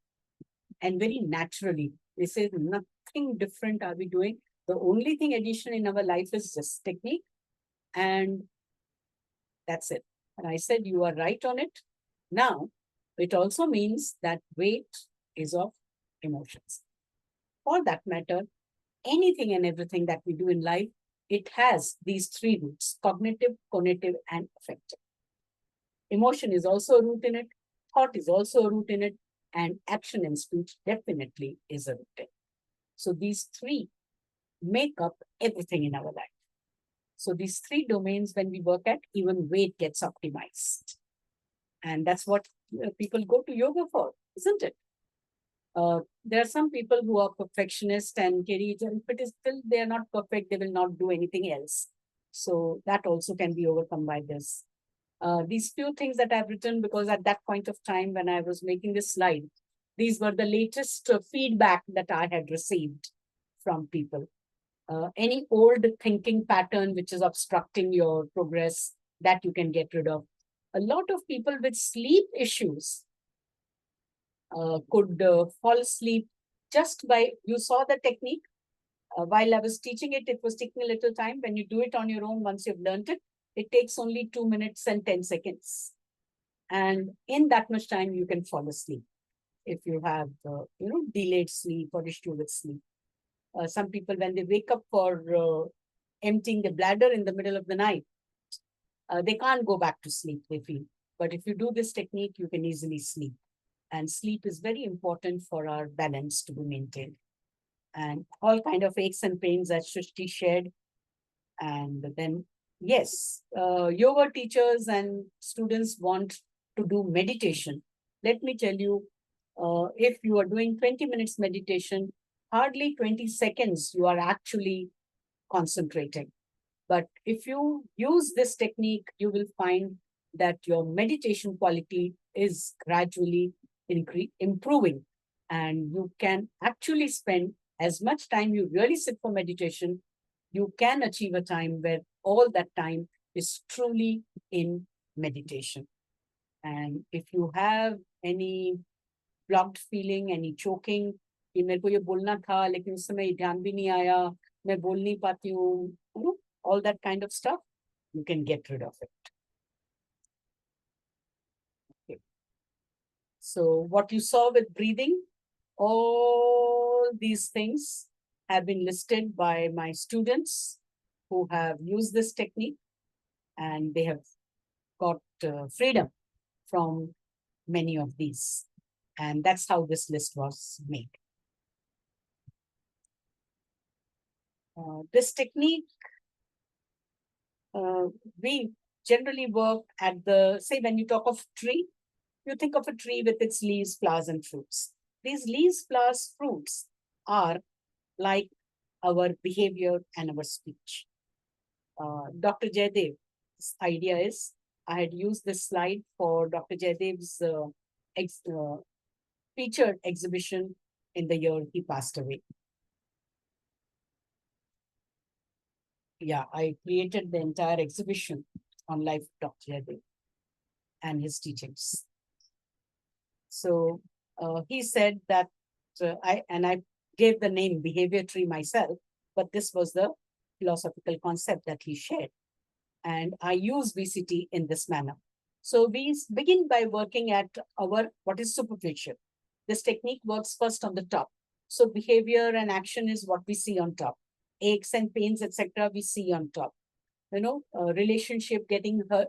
And very naturally, they say nothing different are we doing. The only thing addition in our life is this technique. And that's it. And I said, you are right on it. Now, it also means that weight is of emotions. For that matter, anything and everything that we do in life, it has these 3 roots: cognitive, cognitive, and affective. Emotion is also a root in it, thought is also a root in it, and action and speech definitely is a root in it. So these 3 make up everything in our life. So these 3 domains, when we work at, even weight gets optimized. And that's what people go to yoga for, isn't it? There are some people who are perfectionists and but still they are not perfect, they will not do anything else. So that also can be overcome by this. These few things that I've written, because at that point of time when I was making this slide, these were the latest feedback that I had received from people. Any old thinking pattern which is obstructing your progress, that you can get rid of. A lot of people with sleep issues could fall asleep just by, you saw the technique. While I was teaching it, it was taking a little time. When you do it on your own, once you've learned it, it takes only 2 minutes and 10 seconds. And in that much time, you can fall asleep if you have, delayed sleep or issue with sleep. Some people, when they wake up for emptying the bladder in the middle of the night, they can't go back to sleep, they feel. But if you do this technique, you can easily sleep. And sleep is very important for our balance to be maintained. And all kind of aches and pains that Shrushti shared. And then, yes, yoga teachers and students want to do meditation. Let me tell you, if you are doing 20 minutes meditation, hardly 20 seconds you are actually concentrating. But if you use this technique, you will find that your meditation quality is gradually improving. And you can actually spend as much time you really sit for meditation, you can achieve a time where all that time is truly in meditation. And if you have any blocked feeling, any choking, कि मेरे को ये बोलना था लेकिन उस समय ध्यान भी नहीं आया, मैं बोल नहीं पाती हूँ, you know, all that kind of stuff, you can get rid of it. Okay. So what you saw with breathing, all these things have been listed by my students who have used this technique, and they have got freedom from many of these. And that's how this list was made. This technique, we generally work at the, say when you talk of tree, you think of a tree with its leaves, flowers, and fruits. These leaves, flowers, fruits are like our behavior and our speech. Dr. Jaydev's idea is, I had used this slide for Dr. Jaydev's featured exhibition in the year he passed away. Yeah, I created the entire exhibition on life of Dr. Jaydev and his teachings. So he said that I gave the name behavior tree myself, but this was the philosophical concept that he shared. And I use VCT in this manner. So we begin by working at our, what is superficial. This technique works first on the top. So behavior and action is what we see on top. Aches and pains, etc., we see on top. You know, relationship getting hurt,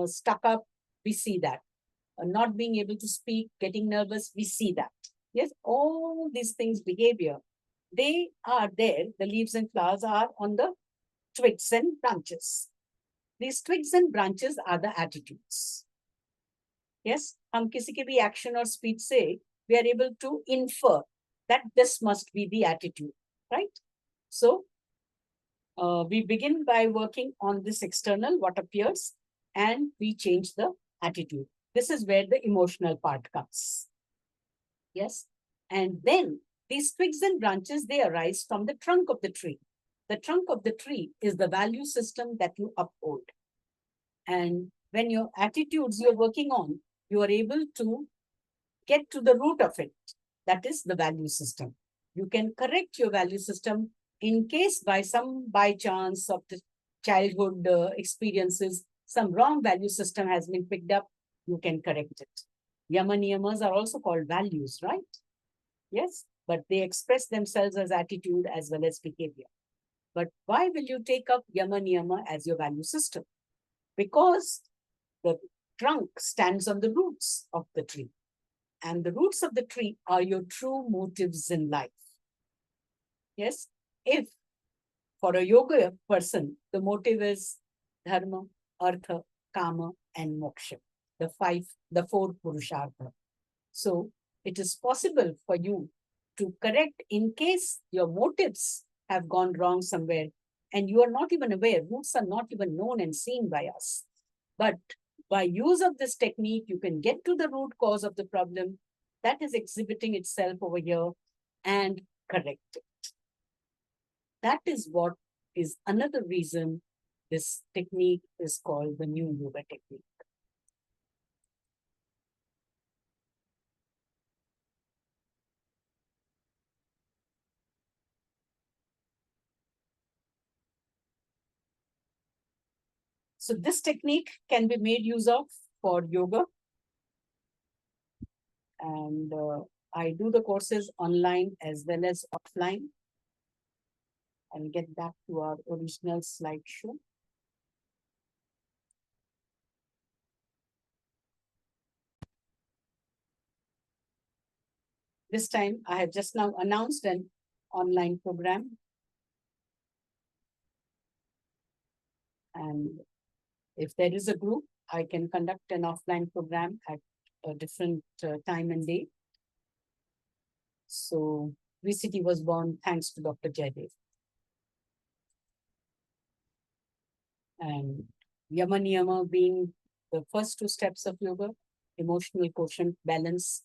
stuck up, we see that. Not being able to speak, getting nervous, we see that. Yes, all these things, behavior, they are there. The leaves and flowers are on the twigs and branches. These twigs and branches are the attitudes. Yes, हम किसी के भी action or speech से we are able to infer that this must be the attitude, right? So we begin by working on this external, what appears, and we change the attitude. This is where the emotional part comes. Yes, and then these twigs and branches, they arise from the trunk of the tree. The trunk of the tree is the value system that you uphold. And when your attitudes you're working on, you are able to get to the root of it. That is the value system. You can correct your value system in case by chance of the childhood experiences, some wrong value system has been picked up, you can correct it. Yama niyamas are also called values, right? Yes, but they express themselves as attitude as well as behavior. But why will you take up yama niyama as your value system? Because the trunk stands on the roots of the tree. And the roots of the tree are your true motives in life. Yes, if for a yoga person, the motive is dharma, artha, kama, and moksha, the four purushartha. So it is possible for you to correct in case your motives have gone wrong somewhere and you are not even aware, roots are not even known and seen by us. But by use of this technique, you can get to the root cause of the problem that is exhibiting itself over here and correct it. That is what is another reason this technique is called the new yoga technique. So this technique can be made use of for yoga. And I do the courses online as well as offline. I'll get back to our original slideshow. This time I have just now announced an online program. And if there is a group, I can conduct an offline program at a different time and day. So VCT was born thanks to Dr. Jaydev. And Yama Niyama being the first two steps of yoga, emotional quotient balance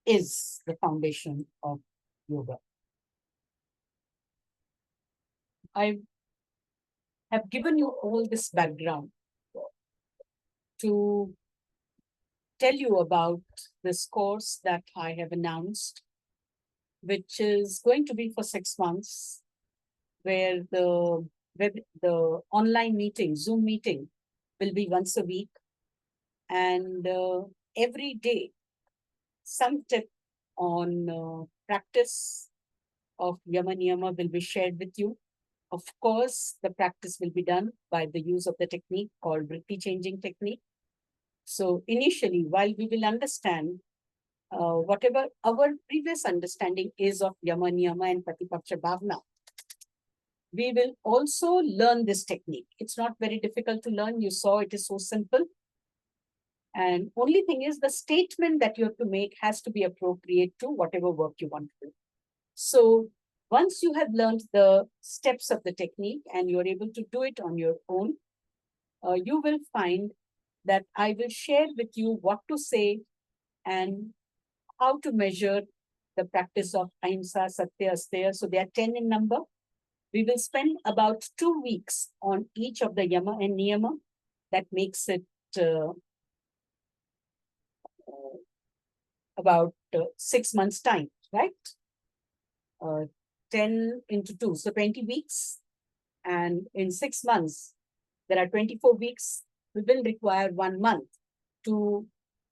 is the foundation of yoga. I have given you all this background to tell you about this course that I have announced, which is going to be for 6 months. where the online meeting, Zoom meeting, will be once a week, and every day some tip on practice of Yama Niyama will be shared with you. Of course, the practice will be done by the use of the technique called Vritti changing technique. So initially, while we will understand whatever our previous understanding is of Yama Niyama and Pratipaksha Bhavana, we will also learn this technique. It's not very difficult to learn. You saw it is so simple. And only thing is the statement that you have to make has to be appropriate to whatever work you want to do. So once you have learned the steps of the technique and you're able to do it on your own, you will find that I will share with you what to say and how to measure the practice of Ahimsa, Satya, Asteya. So they are 10 in number. We will spend about 2 weeks on each of the Yama and Niyama. That makes it about 6 months' time, right? 10 into 2, so 20 weeks. And in 6 months, there are 24 weeks. We will require 1 month to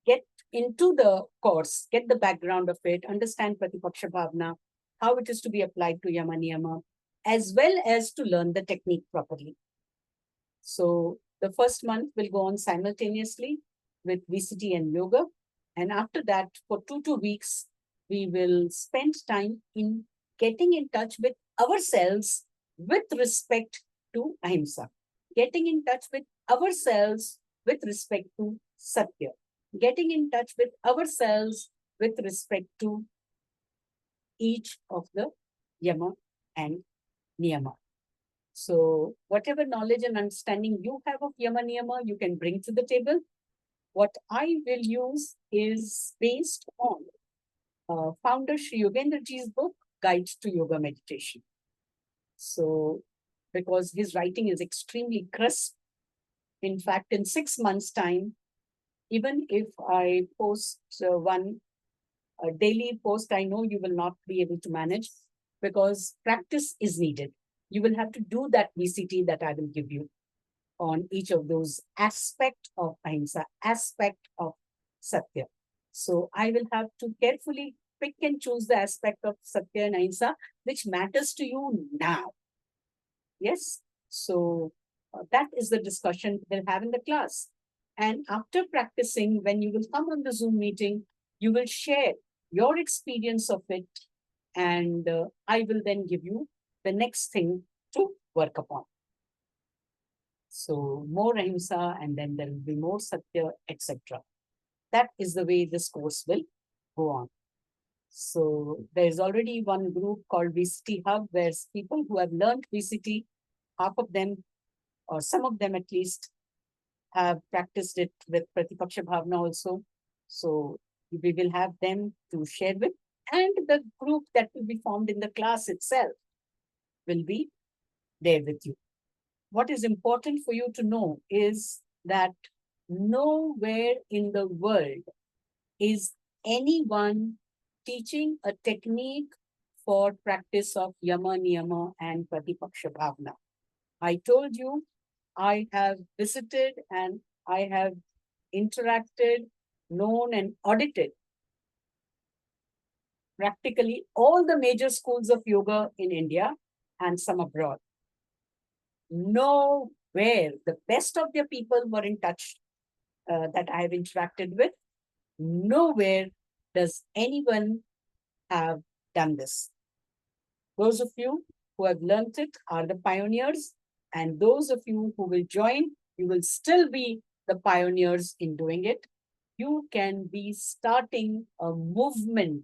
get into the course, get the background of it, understand Pratipaksha Bhavana, how it is to be applied to Yama Niyama, as well as to learn the technique properly. So the first month will go on simultaneously with VCT and yoga. And after that, for 2 weeks, we will spend time in getting in touch with ourselves with respect to Ahimsa, getting in touch with ourselves with respect to Satya, getting in touch with ourselves with respect to each of the Yama and Niyama. So whatever knowledge and understanding you have of Yama Niyama, you can bring to the table. What I will use is based on founder Sri Yogendraji's book, Guide to Yoga Meditation. So, because his writing is extremely crisp, in fact, in 6 months' time, even if I post one daily post, I know you will not be able to manage because practice is needed. You will have to do that VCT that I will give you on each of those aspect of Ahimsa, aspect of Satya. So I will have to carefully pick and choose the aspect of Satya and Ahimsa which matters to you now. Yes, so that is the discussion we'll have in the class. And after practicing, when you will come on the Zoom meeting, you will share your experience of it, and I will then give you the next thing to work upon. So more Ahimsa, and then there will be more Satya, etc. That is the way this course will go on. So there is already one group called VCT Hub, where people who have learned VCT, half of them, or some of them at least, have practiced it with Pratipaksha Bhavana also. So we will have them to share with, and the group that will be formed in the class itself will be there with you. What is important for you to know is that nowhere in the world is anyone teaching a technique for practice of Yama, Niyama, and Pratipaksha Bhavana. I told you, I have visited and I have interacted, known, and audited practically all the major schools of yoga in India and some abroad. Nowhere, the best of their people were in touch that I have interacted with. Nowhere does anyone have done this. Those of you who have learnt it are the pioneers, and those of you who will join, you will still be the pioneers in doing it. You can be starting a movement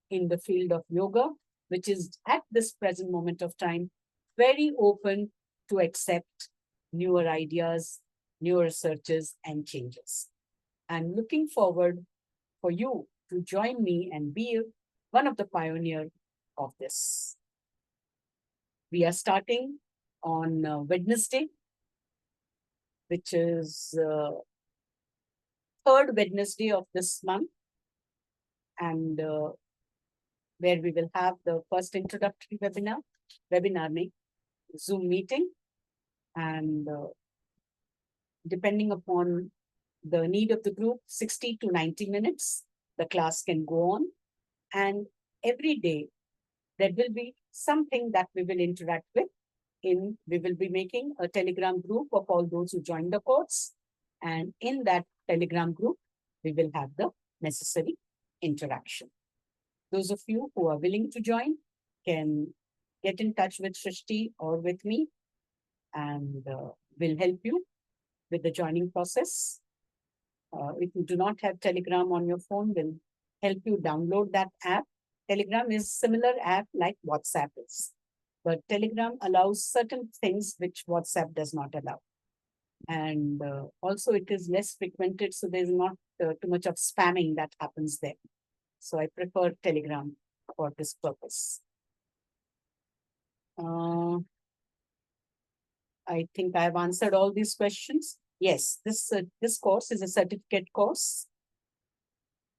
in the field of yoga, which is at this present moment of time, very open to accept newer ideas, newer researches, and changes. I'm looking forward for you to join me and be one of the pioneers of this. We are starting on Wednesday, which is third Wednesday of this month, and where we will have the first introductory webinar. Zoom meeting, and depending upon the need of the group, 60 to 90 minutes, the class can go on. And every day, there will be something that we will interact with. We will be making a Telegram group of all those who join the course. And in that Telegram group, we will have the necessary interaction. Those of you who are willing to join can get in touch with Shrushti or with me, and we'll help you with the joining process. If you do not have Telegram on your phone, we'll help you download that app. Telegram is similar app like WhatsApp is, but Telegram allows certain things which WhatsApp does not allow. And also it is less frequented, so there's not too much of spamming that happens there. So I prefer Telegram for this purpose. I think I have answered all these questions. Yes, this course is a certificate course.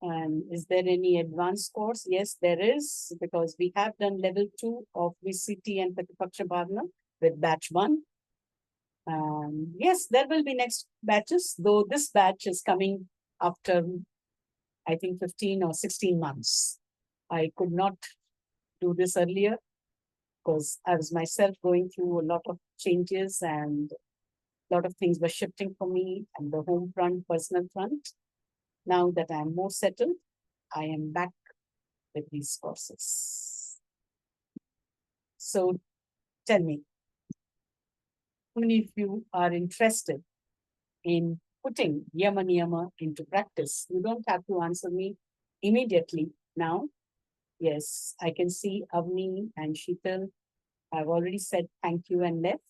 And is there any advanced course? Yes, there is, because we have done level 2 of VCT and Pratipaksha Bhavana with batch 1. Yes, there will be next batches, though this batch is coming after, I think, 15 or 16 months. I could not do this earlier because I was myself going through a lot of changes and a lot of things were shifting for me and the home front, personal front. Now that I'm more settled, I am back with these courses. So tell me, how many of you are interested in putting Yama Niyama into practice? You don't have to answer me immediately now. Yes, I can see Avani and Sheetal have already said thank you and left.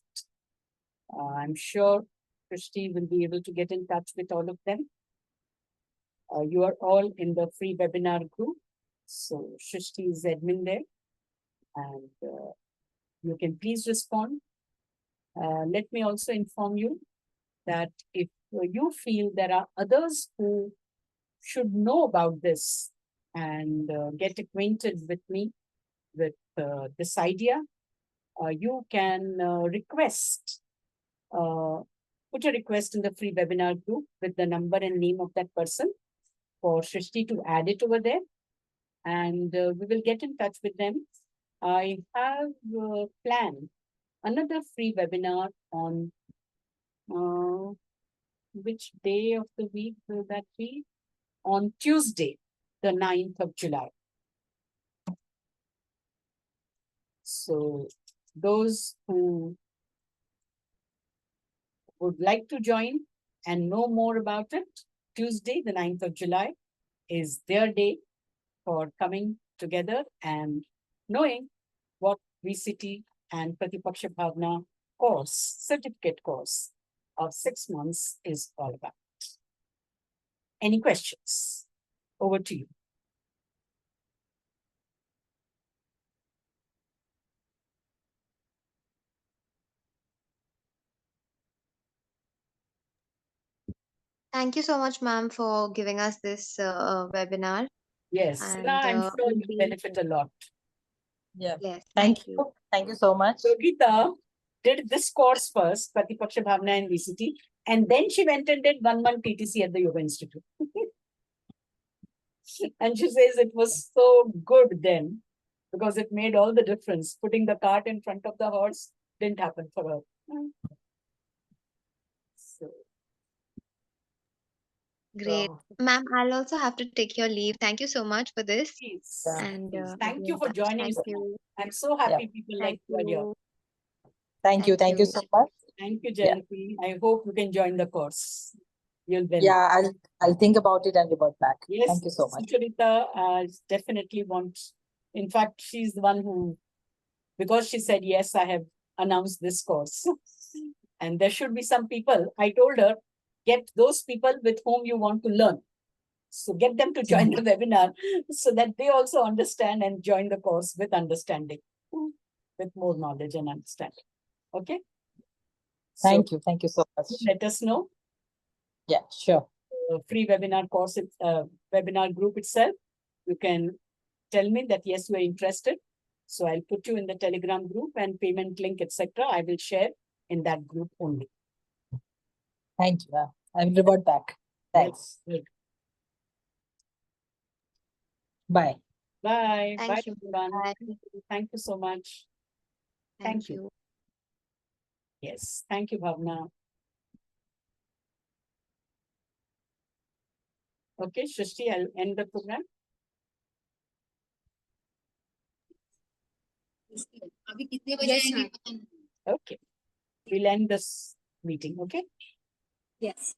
I'm sure Shrushti will be able to get in touch with all of them. You are all in the free webinar group. So Shrushti is admin there, and you can please respond. Let me also inform you that if you feel there are others who should know about this and get acquainted with me, with this idea, you can request, put a request in the free webinar group with the number and name of that person for Shrushti to add it over there, and we will get in touch with them. I have planned another free webinar on which day of the week will that be? On Tuesday, the 9th of July. So those who would like to join and know more about it, Tuesday, the 9th of July is their day for coming together and knowing what VCT and Pratipaksha Bhavana course, certificate course of 6 months is all about. Any questions? Over to you. Thank you so much, ma'am, for giving us this webinar. Yes, And, I'm sure we'll you be- benefit a lot. Yeah. Yes, Thank you. Thank you so much. Yogita did this course first, Pratipaksha Bhavana and VCT, and then she went and did 1 month TTC at the Yoga Institute. And she says it was so good then because it made all the difference. Putting the cart in front of the horse didn't happen for her. So, Great. wow. Ma'am, I'll also have to take your leave. Thank you so much for this. Please, Yeah. And please. we'll Thank be you in for touch. joining. Thank you. I'm so happy people like Thank you are here. you. Thank you. Thank you so much. Thank you, Yeah. Jayashree. I hope you can join the course. You'll benefit. Yeah, I'll think about it and revert back. Yes, Thank you so much. Sucharita definitely wants. In fact, she's the one who, because she said yes, I have announced this course. And there should be some people. I told her, get those people with whom you want to learn. So get them to join the webinar so that they also understand and join the course with understanding, with more knowledge and understanding. Okay? Thank you. Thank you so much. Let us know. Yeah, sure. Free webinar course, webinar group itself. You can tell me that yes, you are interested. So I'll put you in the Telegram group, and payment link, etc. I will share in that group only. Thank you. I will revert back. Thanks. Well, Bye. bye. Thank Bye, you. everyone. Bye. Thank you so much. Thank Thank you. you. Yes. Thank you, Bhavana. Okay, Shrushti, I'll end the program. Yes, ma'am. Okay. We'll end this meeting. Okay. Yes.